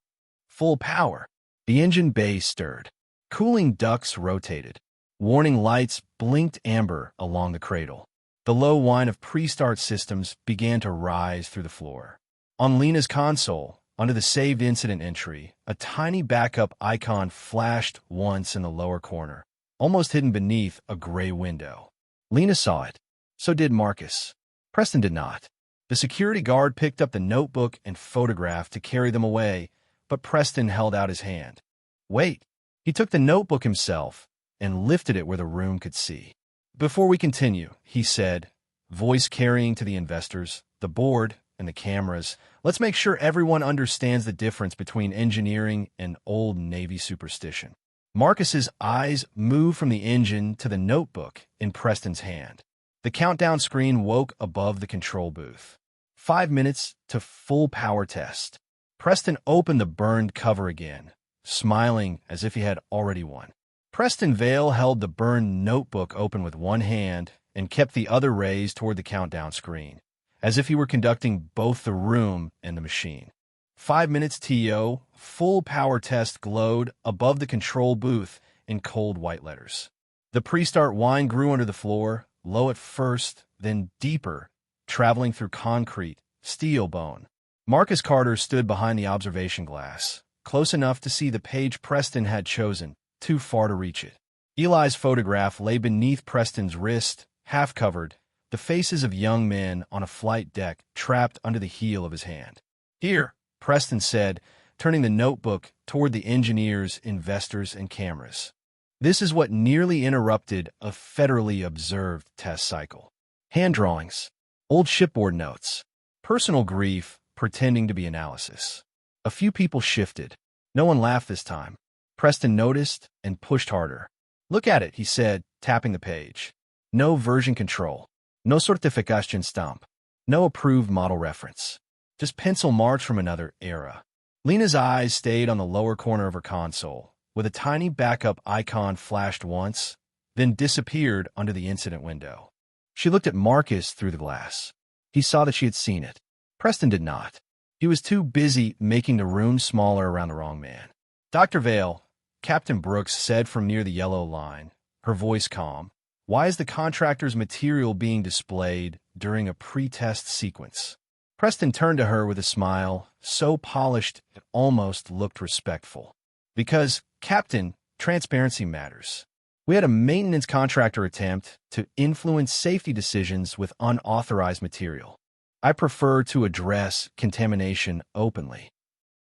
"Full power." The engine bay stirred. Cooling ducts rotated. Warning lights blinked amber along the cradle. The low whine of pre-start systems began to rise through the floor. On Lena's console, under the saved incident entry, a tiny backup icon flashed once in the lower corner, almost hidden beneath a gray window. Lena saw it. So did Marcus. Preston did not. The security guard picked up the notebook and photograph to carry them away, but Preston held out his hand. "Wait." He took the notebook himself and lifted it where the room could see. "Before we continue," he said, voice carrying to the investors, the board, and the cameras, "let's make sure everyone understands the difference between engineering and old Navy superstition." Marcus's eyes moved from the engine to the notebook in Preston's hand. The countdown screen woke above the control booth. 5 minutes to full power test. Preston opened the burned cover again, smiling as if he had already won. Preston Vale held the burned notebook open with one hand and kept the other raised toward the countdown screen, as if he were conducting both the room and the machine. 5 minutes TO, full power test glowed above the control booth in cold white letters. The pre-start whine grew under the floor, low at first, then deeper, traveling through concrete, steel bone. Marcus Carter stood behind the observation glass, close enough to see the page Preston had chosen, too far to reach it. Eli's photograph lay beneath Preston's wrist, half covered, the faces of young men on a flight deck trapped under the heel of his hand. "Here," Preston said, turning the notebook toward the engineers, investors, and cameras. This is what nearly interrupted a federally observed test cycle. Hand drawings, old shipboard notes, personal grief pretending to be analysis. A few people shifted. No one laughed this time. Preston noticed and pushed harder. "Look at it," he said, tapping the page. No version control. No certification stamp. No approved model reference. Just pencil marks from another era. Lena's eyes stayed on the lower corner of her console, with a tiny backup icon flashed once, then disappeared under the incident window. She looked at Marcus through the glass. He saw that she had seen it. Preston did not. He was too busy making the room smaller around the wrong man. "Dr. Vale," Captain Brooks said from near the yellow line, her voice calm, "why is the contractor's material being displayed during a pre-test sequence?" Preston turned to her with a smile, so polished it almost looked respectful. "Because, Captain, transparency matters. We had a maintenance contractor attempt to influence safety decisions with unauthorized material. I prefer to address contamination openly."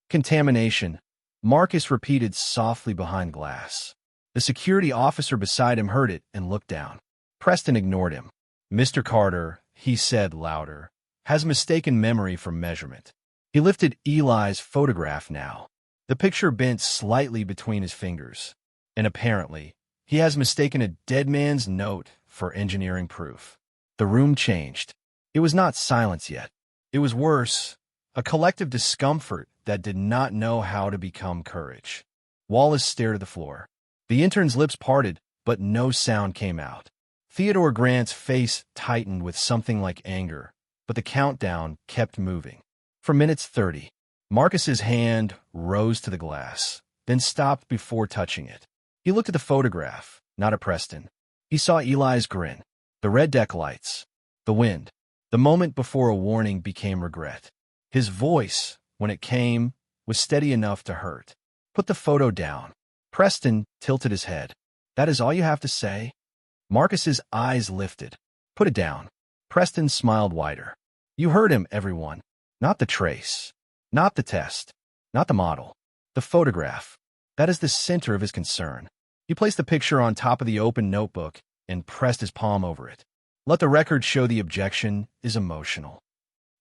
"Contamination," Marcus repeated softly behind glass. The security officer beside him heard it and looked down. Preston ignored him. "Mr. Carter," he said louder, "has mistaken memory for measurement." He lifted Eli's photograph now. The picture bent slightly between his fingers. And apparently, he has mistaken a dead man's note for engineering proof. The room changed. It was not silence yet. It was worse, a collective discomfort that did not know how to become courage. Wallace stared at the floor. The intern's lips parted, but no sound came out. Theodore Grant's face tightened with something like anger, but the countdown kept moving. For minutes 30, Marcus's hand rose to the glass, then stopped before touching it. He looked at the photograph, not at Preston. He saw Eli's grin, the red deck lights, the wind. The moment before a warning became regret. His voice, when it came, was steady enough to hurt. "Put the photo down." Preston tilted his head. "That is all you have to say?" Marcus's eyes lifted. "Put it down." Preston smiled wider. "You heard him, everyone. Not the trace. Not the test. Not the model. The photograph. That is the center of his concern." He placed the picture on top of the open notebook and pressed his palm over it. "Let the record show the objection is emotional."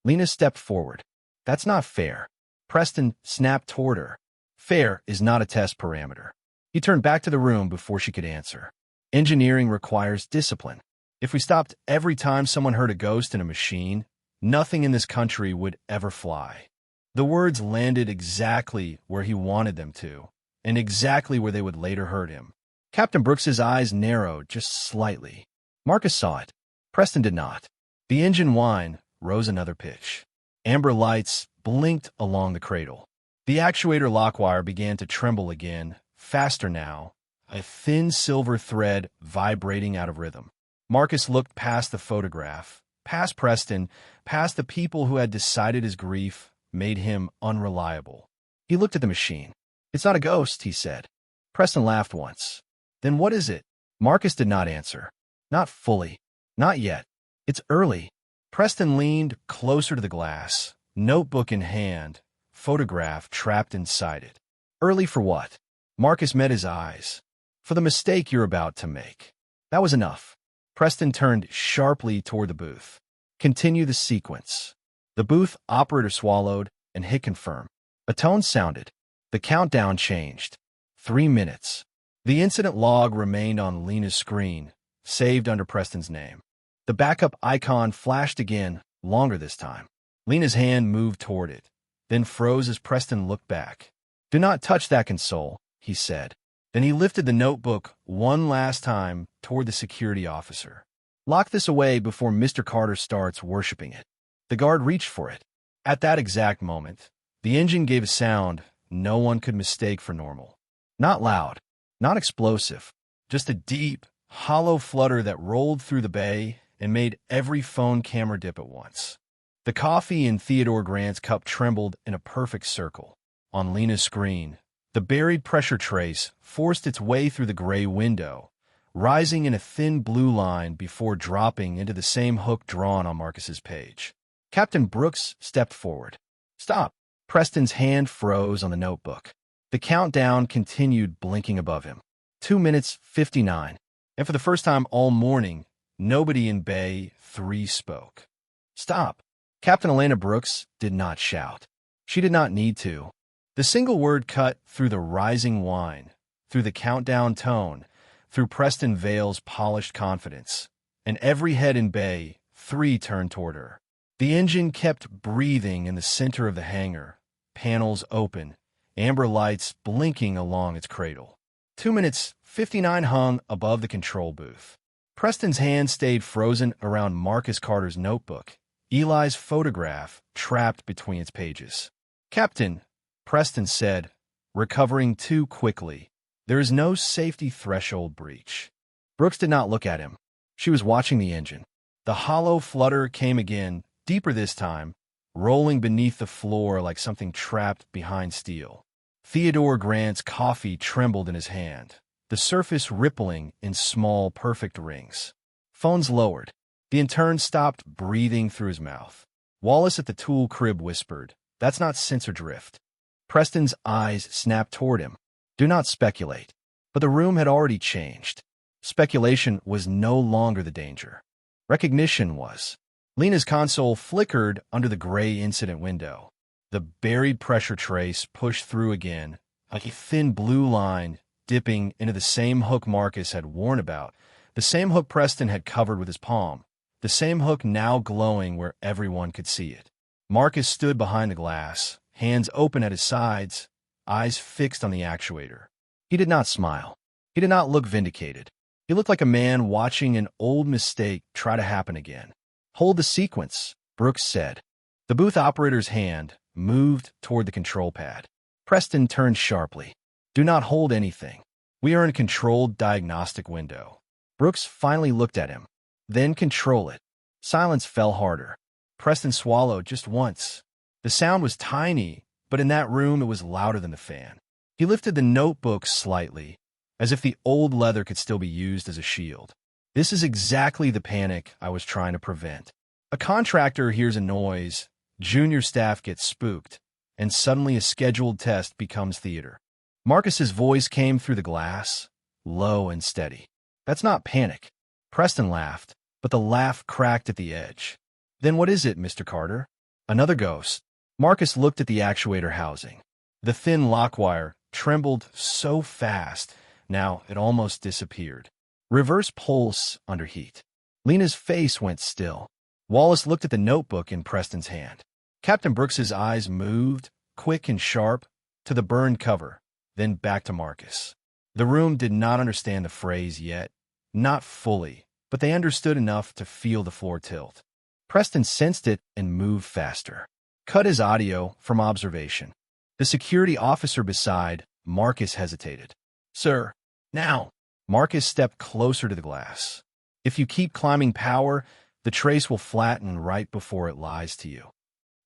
Lena stepped forward. "That's not fair." Preston snapped toward her. "Fair is not a test parameter." He turned back to the room before she could answer. "Engineering requires discipline. If we stopped every time someone heard a ghost in a machine, nothing in this country would ever fly." The words landed exactly where he wanted them to, and exactly where they would later hurt him. Captain Brooks's eyes narrowed just slightly. Marcus saw it. Preston did not. The engine whine rose another pitch. Amber lights blinked along the cradle. The actuator lockwire began to tremble again, faster now, a thin silver thread vibrating out of rhythm. Marcus looked past the photograph, past Preston, past the people who had decided his grief made him unreliable. He looked at the machine. "It's not a ghost," he said. Preston laughed once. "Then what is it?" Marcus did not answer. "Not fully. Not yet. It's early." Preston leaned closer to the glass, notebook in hand, photograph trapped inside it. "Early for what?" Marcus met his eyes. "For the mistake you're about to make." That was enough. Preston turned sharply toward the booth. "Continue the sequence." The booth operator swallowed and hit confirm. A tone sounded. The countdown changed. 3 minutes. The incident log remained on Lena's screen, saved under Preston's name. The backup icon flashed again, longer this time. Lena's hand moved toward it, then froze as Preston looked back. "Do not touch that console," he said. Then he lifted the notebook one last time toward the security officer. "Lock this away before Mr. Carter starts worshiping it." The guard reached for it. At that exact moment, the engine gave a sound no one could mistake for normal. Not loud, not explosive, just a deep, hollow flutter that rolled through the bay and made every phone camera dip at once. The coffee in Theodore Grant's cup trembled in a perfect circle. On Lena's screen, the buried pressure trace forced its way through the gray window, rising in a thin blue line before dropping into the same hook drawn on Marcus's page. Captain Brooks stepped forward. "Stop." Preston's hand froze on the notebook. The countdown continued blinking above him. 2 minutes 59. And for the first time all morning, nobody in Bay 3 spoke. "Stop." Captain Elena Brooks did not shout. She did not need to. The single word cut through the rising whine, through the countdown tone, through Preston Vale's polished confidence, and every head in Bay 3 turned toward her. The engine kept breathing in the center of the hangar, panels open, amber lights blinking along its cradle. 2 minutes 59 hung above the control booth. Preston's hand stayed frozen around Marcus Carter's notebook, Eli's photograph trapped between its pages. "Captain," Preston said, recovering too quickly, "there is no safety threshold breach." Brooks did not look at him. She was watching the engine. The hollow flutter came again, deeper this time, rolling beneath the floor like something trapped behind steel. Theodore Grant's coffee trembled in his hand, the surface rippling in small, perfect rings. Phones lowered. The intern stopped breathing through his mouth. Wallace at the tool crib whispered, "That's not sensor drift." Preston's eyes snapped toward him. "Do not speculate." But the room had already changed. Speculation was no longer the danger. Recognition was. Lena's console flickered under the gray incident window. The buried pressure trace pushed through again, a thin blue line dipping into the same hook Marcus had warned about, the same hook Preston had covered with his palm, the same hook now glowing where everyone could see it. Marcus stood behind the glass, hands open at his sides, eyes fixed on the actuator. He did not smile. He did not look vindicated. He looked like a man watching an old mistake try to happen again. "Hold the sequence," Brooks said. The booth operator's hand moved toward the control pad. Preston turned sharply. "Do not hold anything. We are in a controlled diagnostic window." Brooks finally looked at him. "Then control it." Silence fell harder. Preston swallowed just once. The sound was tiny, but in that room it was louder than the fan. He lifted the notebook slightly, as if the old leather could still be used as a shield. "This is exactly the panic I was trying to prevent. A contractor hears a noise, junior staff gets spooked, and suddenly a scheduled test becomes theater." Marcus's voice came through the glass, low and steady. "That's not panic." Preston laughed, but the laugh cracked at the edge. "Then what is it, Mr. Carter?" "Another ghost." Marcus looked at the actuator housing. The thin lock wire trembled so fast, now it almost disappeared. Reverse pulse under heat. Lena's face went still. Wallace looked at the notebook in Preston's hand. Captain Brooks's eyes moved, quick and sharp, to the burned cover, then back to Marcus. The room did not understand the phrase yet, not fully, but they understood enough to feel the floor tilt. Preston sensed it and moved faster. Cut his audio from observation. The security officer beside Marcus hesitated. "Sir, now." Marcus stepped closer to the glass. "If you keep climbing power, the trace will flatten right before it lies to you."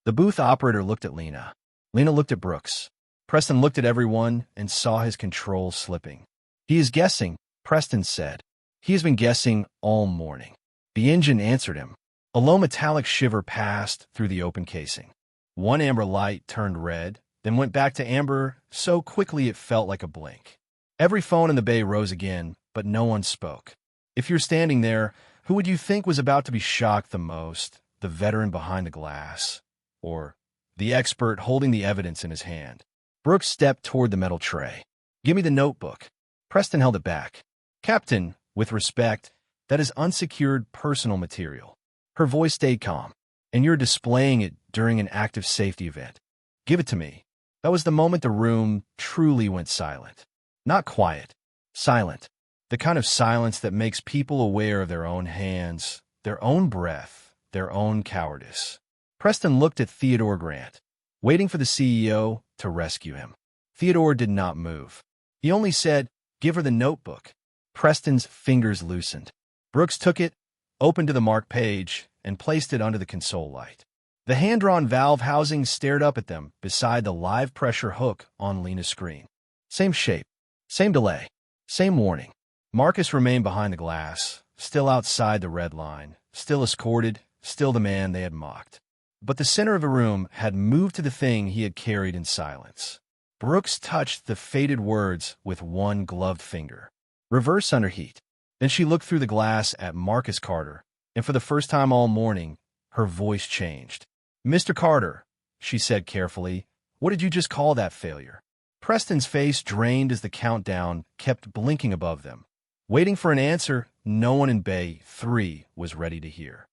The booth operator looked at Lena. Lena looked at Brooks. Preston looked at everyone and saw his control slipping. "He is guessing," Preston said. "He has been guessing all morning." The engine answered him. A low metallic shiver passed through the open casing. One amber light turned red, then went back to amber so quickly it felt like a blink. Every phone in the bay rose again, but no one spoke. If you're standing there, who would you think was about to be shocked the most? The veteran behind the glass? Or the expert holding the evidence in his hand? Brooks stepped toward the metal tray. "Give me the notebook." Preston held it back. "Captain," with respect, "that is unsecured personal material." Her voice stayed calm. "And you're displaying it during an active safety event. Give it to me." That was the moment the room truly went silent. Not quiet, silent. The kind of silence that makes people aware of their own hands, their own breath, their own cowardice. Preston looked at Theodore Grant, waiting for the CEO to rescue him. Theodore did not move. He only said, "Give her the notebook." Preston's fingers loosened. Brooks took it, opened to the marked page, and placed it under the console light. The hand-drawn valve housing stared up at them beside the live pressure hook on Lena's screen. Same shape, same delay, same warning. Marcus remained behind the glass, still outside the red line, still escorted, still the man they had mocked. But the center of the room had moved to the thing he had carried in silence. Brooks touched the faded words with one gloved finger. Reverse under heat. Then she looked through the glass at Marcus Carter, and for the first time all morning, her voice changed. "Mr. Carter," she said carefully, "what did you just call that failure?" Preston's face drained as the countdown kept blinking above them. Waiting for an answer, no one in Bay 3 was ready to hear.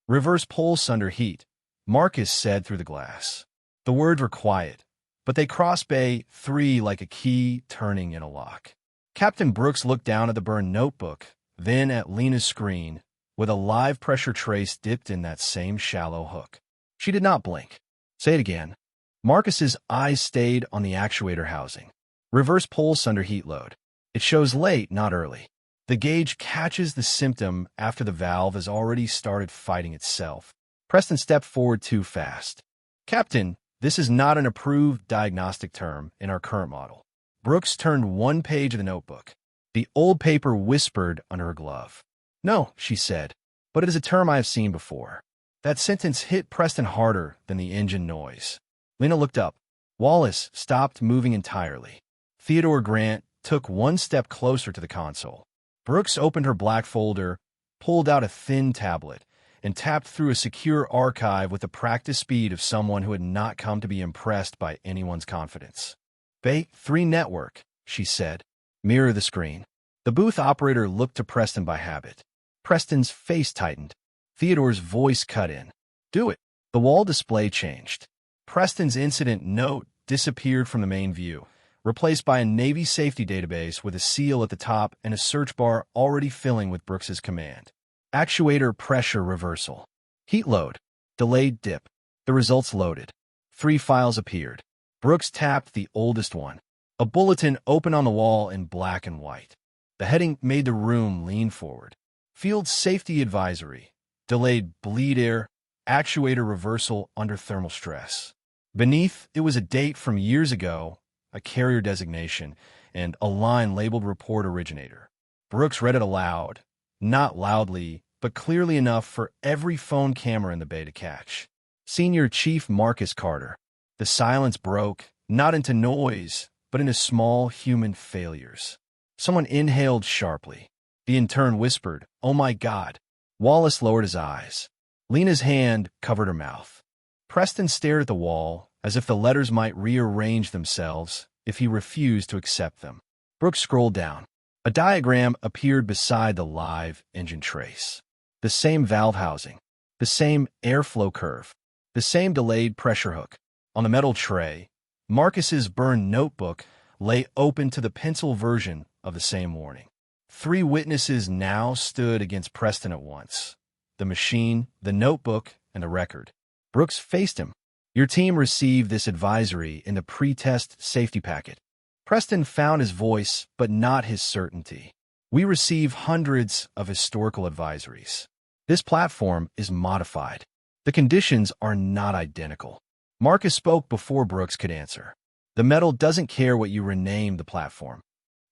"Reverse pulse under heat," Marcus said through the glass. The words were quiet, but they crossed Bay 3 like a key turning in a lock. Captain Brooks looked down at the burned notebook, then at Lena's screen, with a live pressure trace dipped in that same shallow hook. She did not blink. "Say it again." Marcus's eyes stayed on the actuator housing. "Reverse pulse under heat load. It shows late, not early. The gauge catches the symptom after the valve has already started fighting itself." Preston stepped forward too fast. "Captain, this is not an approved diagnostic term in our current model." Brooks turned one page of the notebook. The old paper whispered under her glove. "No," she said, "but it is a term I have seen before." That sentence hit Preston harder than the engine noise. Lena looked up. Wallace stopped moving entirely. Theodore Grant took one step closer to the console. Brooks opened her black folder, pulled out a thin tablet, and tapped through a secure archive with the practiced speed of someone who had not come to be impressed by anyone's confidence. "Bay 3 network," she said. "Mirror the screen." The booth operator looked to Preston by habit. Preston's face tightened. Theodore's voice cut in. "Do it." The wall display changed. Preston's incident note disappeared from the main view, replaced by a Navy safety database with a seal at the top and a search bar already filling with Brooks's command. Actuator pressure reversal. Heat load. Delayed dip. The results loaded. 3 files appeared. Brooks tapped the oldest one. A bulletin open on the wall in black and white. The heading made the room lean forward. Field safety advisory. Delayed bleed air. Actuator reversal under thermal stress. Beneath, it was a date from years ago, a carrier designation, and a line labeled report originator. Brooks read it aloud, not loudly, but clearly enough for every phone camera in the bay to catch. Senior Chief Marcus Carter. The silence broke, not into noise, but into small human failures. Someone inhaled sharply. The intern whispered, "Oh my God." Wallace lowered his eyes. Lena's hand covered her mouth. Preston stared at the wall, as if the letters might rearrange themselves if he refused to accept them. Brooks scrolled down. A diagram appeared beside the live engine trace. The same valve housing, the same airflow curve, the same delayed pressure hook. On the metal tray, Marcus's burned notebook lay open to the pencil version of the same warning. 3 witnesses now stood against Preston at once. The machine, the notebook, and the record. Brooks faced him. "Your team received this advisory in the pre-test safety packet." Preston found his voice, but not his certainty. "We receive hundreds of historical advisories. This platform is modified. The conditions are not identical." Marcus spoke before Brooks could answer. "The metal doesn't care what you rename the platform."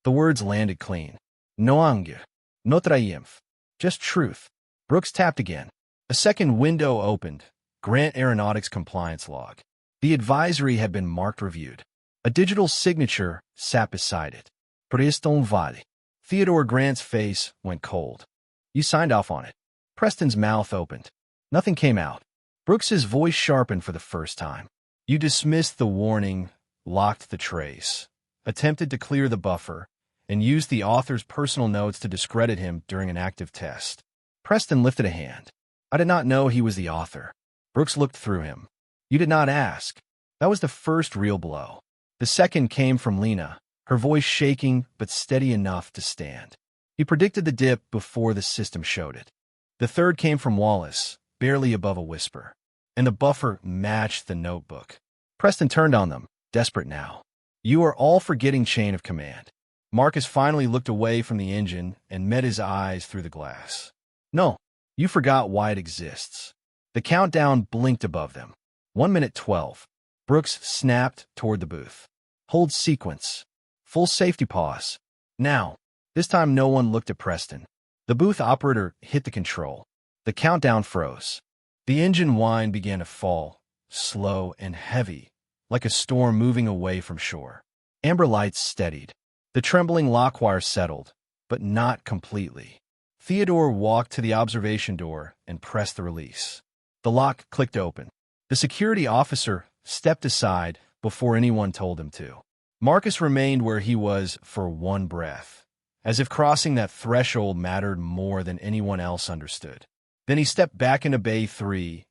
The words landed clean. "No anger, no triumph, just truth." Brooks tapped again. A second window opened. Grant Aeronautics Compliance Log. The advisory had been marked reviewed. A digital signature sat beside it. Preston Valley. Theodore Grant's face went cold. "You signed off on it." Preston's mouth opened. Nothing came out. Brooks's voice sharpened for the first time. "You dismissed the warning, locked the trace, attempted to clear the buffer, and used the author's personal notes to discredit him during an active test." Preston lifted a hand. "I did not know he was the author." Brooks looked through him. "You did not ask." That was the first real blow. The second came from Lena, her voice shaking but steady enough to stand. "He predicted the dip before the system showed it." The third came from Wallace, barely above a whisper. "And the buffer matched the notebook." Preston turned on them, desperate now. "You are all forgetting chain of command." Marcus finally looked away from the engine and met his eyes through the glass. "No, you forgot why it exists." The countdown blinked above them. 1:12. Brooks snapped toward the booth. Hold sequence. Full safety pause. Now. This time no one looked at Preston. The booth operator hit the control. The countdown froze. The engine whine began to fall, slow and heavy, like a storm moving away from shore. Amber lights steadied. The trembling lock wire settled, but not completely. Theodore walked to the observation door and pressed the release. The lock clicked open. The security officer stepped aside before anyone told him to. Marcus remained where he was for one breath, as if crossing that threshold mattered more than anyone else understood. Then he stepped back into Bay 3,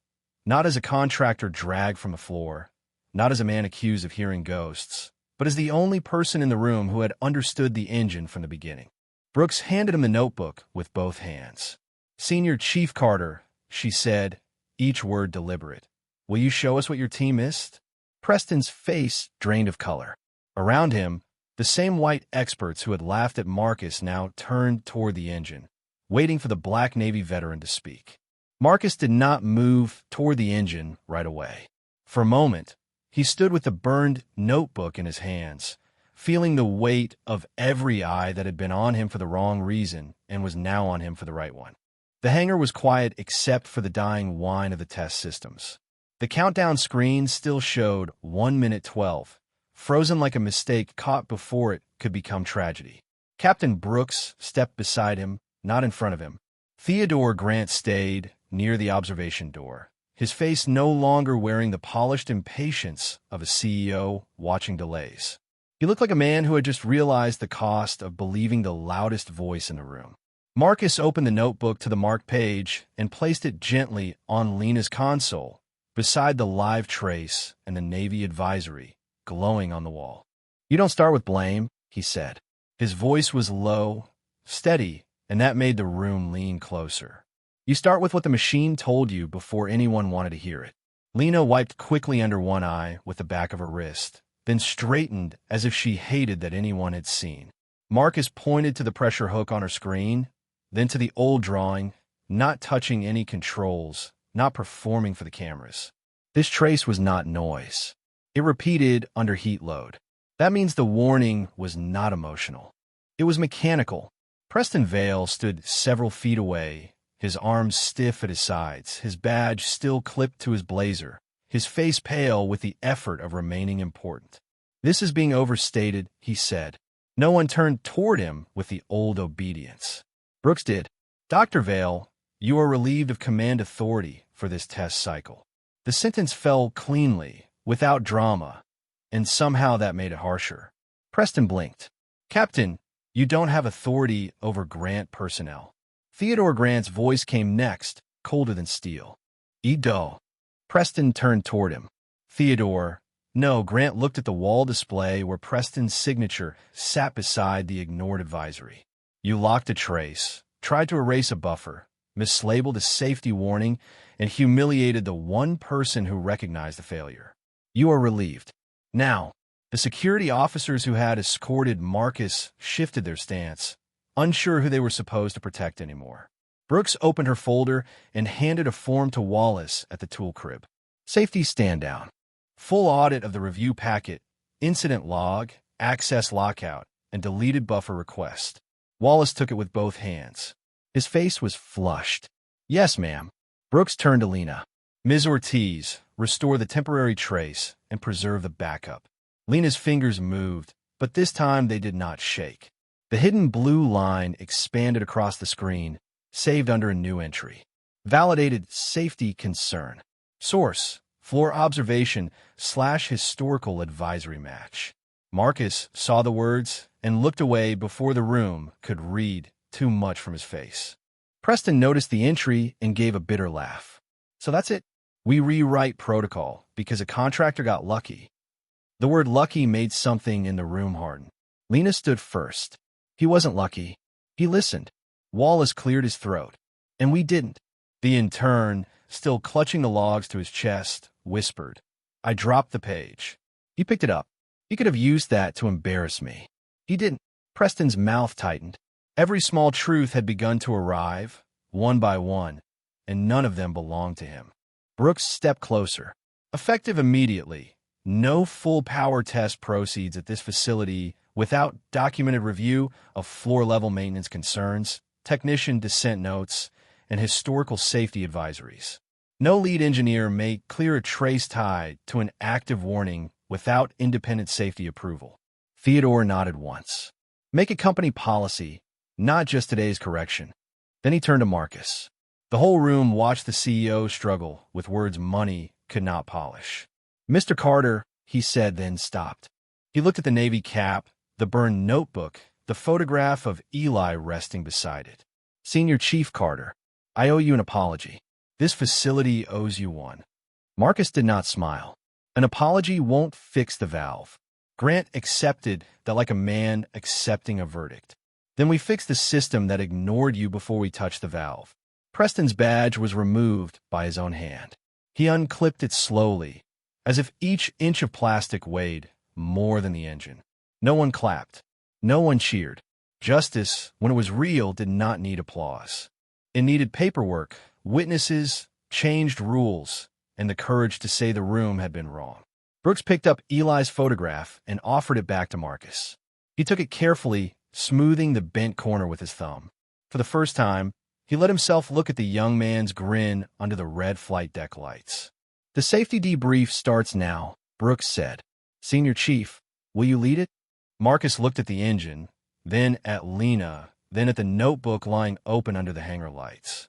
not as a contractor dragged from the floor, not as a man accused of hearing ghosts, but as the only person in the room who had understood the engine from the beginning. Brooks handed him the notebook with both hands. "Senior Chief Carter," she said, each word deliberate. "Will you show us what your team missed?" Preston's face drained of color. Around him, the same white experts who had laughed at Marcus now turned toward the engine, waiting for the Black Navy veteran to speak. Marcus did not move toward the engine right away. For a moment, he stood with the burned notebook in his hands, feeling the weight of every eye that had been on him for the wrong reason and was now on him for the right one. The hangar was quiet except for the dying whine of the test systems. The countdown screen still showed 1:12, frozen like a mistake caught before it could become tragedy. Captain Brooks stepped beside him, not in front of him. Theodore Grant stayed near the observation door, his face no longer wearing the polished impatience of a CEO watching delays. He looked like a man who had just realized the cost of believing the loudest voice in the room. Marcus opened the notebook to the marked page and placed it gently on Lena's console, beside the live trace and the Navy advisory glowing on the wall. "You don't start with blame," he said. His voice was low, steady, and that made the room lean closer. "You start with what the machine told you before anyone wanted to hear it." Lena wiped quickly under one eye with the back of her wrist, then straightened as if she hated that anyone had seen. Marcus pointed to the pressure hook on her screen, then to the old drawing, not touching any controls, not performing for the cameras. This trace was not noise. It repeated under heat load. That means the warning was not emotional. It was mechanical. Preston Vale stood several feet away, his arms stiff at his sides, his badge still clipped to his blazer, his face pale with the effort of remaining important. "This is being overstated," he said. No one turned toward him with the old obedience. Brooks did. "Dr. Vale, you are relieved of command authority for this test cycle." The sentence fell cleanly, without drama, and somehow that made it harsher. Preston blinked. "Captain, you don't have authority over Grant personnel." Theodore Grant's voice came next, colder than steel. "Edo." Preston turned toward him. "Theodore." No, Grant looked at the wall display where Preston's signature sat beside the ignored advisory. "You locked a trace, tried to erase a buffer, mislabeled a safety warning, and humiliated the one person who recognized the failure. You are relieved." Now, the security officers who had escorted Marcus shifted their stance, unsure who they were supposed to protect anymore. Brooks opened her folder and handed a form to Wallace at the tool crib. "Safety stand-down. Full audit of the review packet, incident log, access lockout, and deleted buffer request." Wallace took it with both hands. His face was flushed. "Yes, ma'am." Brooks turned to Lena. "Ms. Ortiz, restore the temporary trace and preserve the backup." Lena's fingers moved, but this time they did not shake. The hidden blue line expanded across the screen, saved under a new entry. Validated safety concern. Source, floor observation / historical advisory match. Marcus saw the words and looked away before the room could read too much from his face. Preston noticed the entry and gave a bitter laugh. "So that's it. We rewrite protocol because a contractor got lucky." The word lucky made something in the room harden. Lena stood first. "He wasn't lucky. He listened." Wallace cleared his throat. "And we didn't." The intern, still clutching the logs to his chest, whispered. "I dropped the page. He picked it up. He could have used that to embarrass me. He didn't." Preston's mouth tightened. Every small truth had begun to arrive, one by one, and none of them belonged to him. Brooks stepped closer. Effective immediately. No full power test proceeds at this facility without documented review of floor-level maintenance concerns, technician dissent notes, and historical safety advisories. No lead engineer may clear a trace tied to an active warning without independent safety approval. Theodore nodded once. Make a company policy, not just today's correction. Then he turned to Marcus. The whole room watched the CEO struggle with words money could not polish. Mr. Carter, he said, then stopped. He looked at the Navy cap, the burned notebook, the photograph of Eli resting beside it. Senior Chief Carter, I owe you an apology. This facility owes you one. Marcus did not smile. An apology won't fix the valve. Grant accepted that like a man accepting a verdict. Then we fixed the system that ignored you before we touched the valve. Preston's badge was removed by his own hand. He unclipped it slowly, as if each inch of plastic weighed more than the engine. No one clapped. No one cheered. Justice, when it was real, did not need applause. It needed paperwork, witnesses, changed rules, and the courage to say the room had been wrong. Brooks picked up Eli's photograph and offered it back to Marcus. He took it carefully, smoothing the bent corner with his thumb. For the first time, he let himself look at the young man's grin under the red flight deck lights. The safety debrief starts now, Brooks said. Senior Chief, will you lead it? Marcus looked at the engine, then at Lena, then at the notebook lying open under the hangar lights.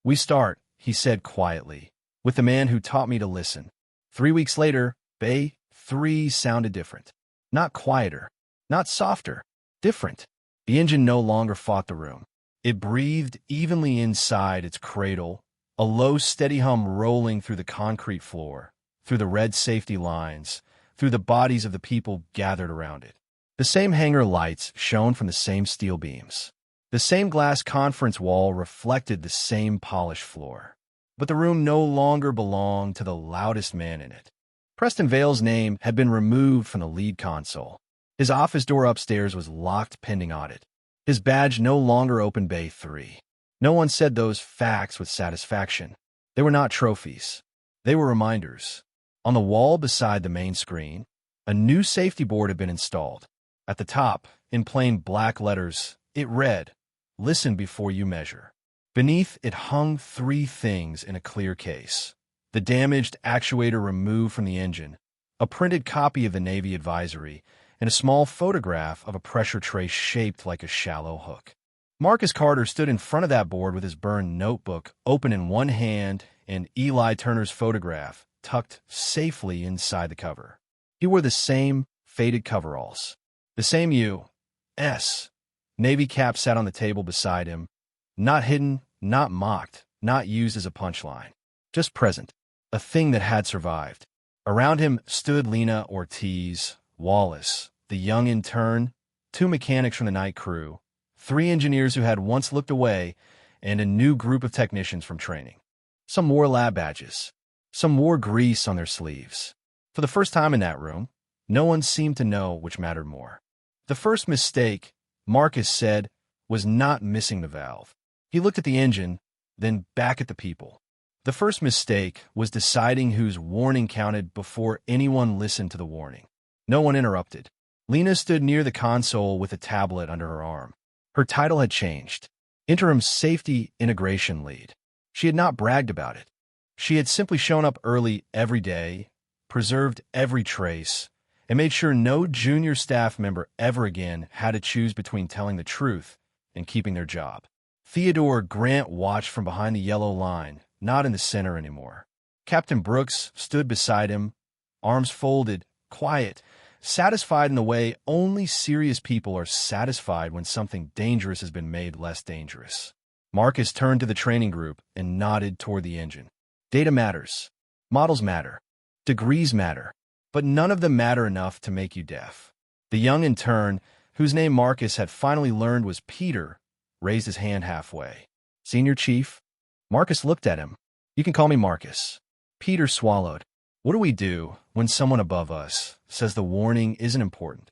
We start, he said quietly, with the man who taught me to listen. 3 weeks later, Bay 3 sounded different. Not quieter, not softer, different. The engine no longer fought the room. It breathed evenly inside its cradle, a low, steady hum rolling through the concrete floor, through the red safety lines, through the bodies of the people gathered around it. The same hangar lights shone from the same steel beams. The same glass conference wall reflected the same polished floor. But the room no longer belonged to the loudest man in it. Preston Vale's name had been removed from the lead console. His office door upstairs was locked pending audit. His badge no longer opened Bay 3. No one said those facts with satisfaction. They were not trophies. They were reminders. On the wall beside the main screen, a new safety board had been installed. At the top, in plain black letters, it read, "Listen before you measure." Beneath it hung 3 things in a clear case. The damaged actuator removed from the engine, a printed copy of the Navy advisory, and a small photograph of a pressure trace shaped like a shallow hook. Marcus Carter stood in front of that board with his burned notebook open in one hand and Eli Turner's photograph tucked safely inside the cover. He wore the same faded coveralls. The same U.S. Navy cap sat on the table beside him, not hidden, not mocked, not used as a punchline, just present, a thing that had survived. Around him stood Lena Ortiz, Wallace, the young intern, 2 mechanics from the night crew, 3 engineers who had once looked away, and a new group of technicians from training. Some wore lab badges. Some wore grease on their sleeves. For the first time in that room, no one seemed to know which mattered more. The first mistake, Marcus said, was not missing the valve. He looked at the engine, then back at the people. The first mistake was deciding whose warning counted before anyone listened to the warning. No one interrupted. Lena stood near the console with a tablet under her arm. Her title had changed. Interim Safety Integration Lead. She had not bragged about it. She had simply shown up early every day, preserved every trace, and made sure no junior staff member ever again had to choose between telling the truth and keeping their job. Theodore Grant watched from behind the yellow line, not in the center anymore. Captain Brooks stood beside him, arms folded, quiet, satisfied in the way only serious people are satisfied when something dangerous has been made less dangerous. Marcus turned to the training group and nodded toward the engine. Data matters. Models matter. Degrees matter. But none of them matter enough to make you deaf. The young intern, whose name Marcus had finally learned was Peter, raised his hand halfway. Senior Chief? Marcus looked at him. You can call me Marcus. Peter swallowed. What do we do when someone above us says the warning isn't important?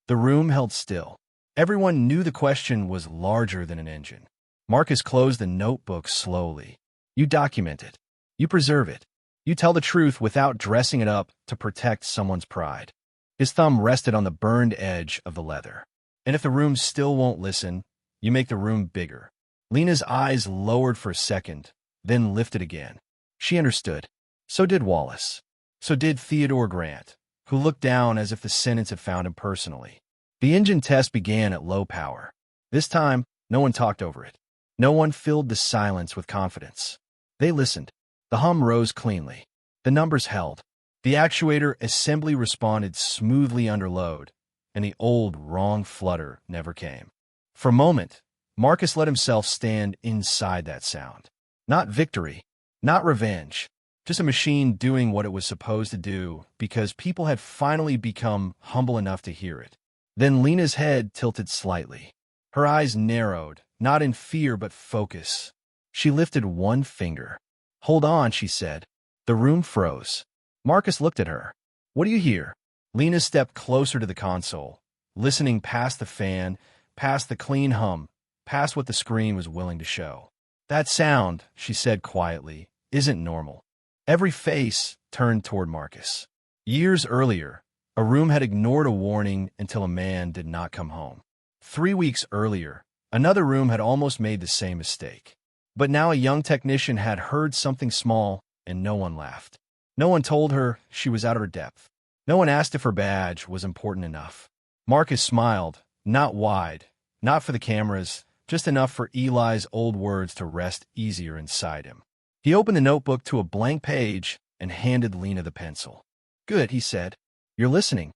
The room held still. Everyone knew the question was larger than an engine. Marcus closed the notebook slowly. You document it. You preserve it. You tell the truth without dressing it up to protect someone's pride. His thumb rested on the burned edge of the leather. And if the room still won't listen, you make the room bigger. Lena's eyes lowered for a second, then lifted again. She understood. So did Wallace. So did Theodore Grant, who looked down as if the sentence had found him personally. The engine test began at low power. This time, no one talked over it. No one filled the silence with confidence. They listened. The hum rose cleanly. The numbers held. The actuator assembly responded smoothly under load, and the old wrong flutter never came. For a moment, Marcus let himself stand inside that sound. Not victory, not revenge, just a machine doing what it was supposed to do because people had finally become humble enough to hear it. Then Lena's head tilted slightly. Her eyes narrowed, not in fear but focus. She lifted one finger. "Hold on," she said. The room froze. Marcus looked at her. "What do you hear?" Lena stepped closer to the console, listening past the fan, past the clean hum, past what the screen was willing to show. "That sound," she said quietly, "isn't normal." Every face turned toward Marcus. Years earlier, a room had ignored a warning until a man did not come home. 3 weeks earlier, another room had almost made the same mistake. But now a young technician had heard something small, and no one laughed. No one told her she was out of her depth. No one asked if her badge was important enough. Marcus smiled, not wide, not for the cameras, just enough for Eli's old words to rest easier inside him. He opened the notebook to a blank page and handed Lena the pencil. "Good," he said. "You're listening."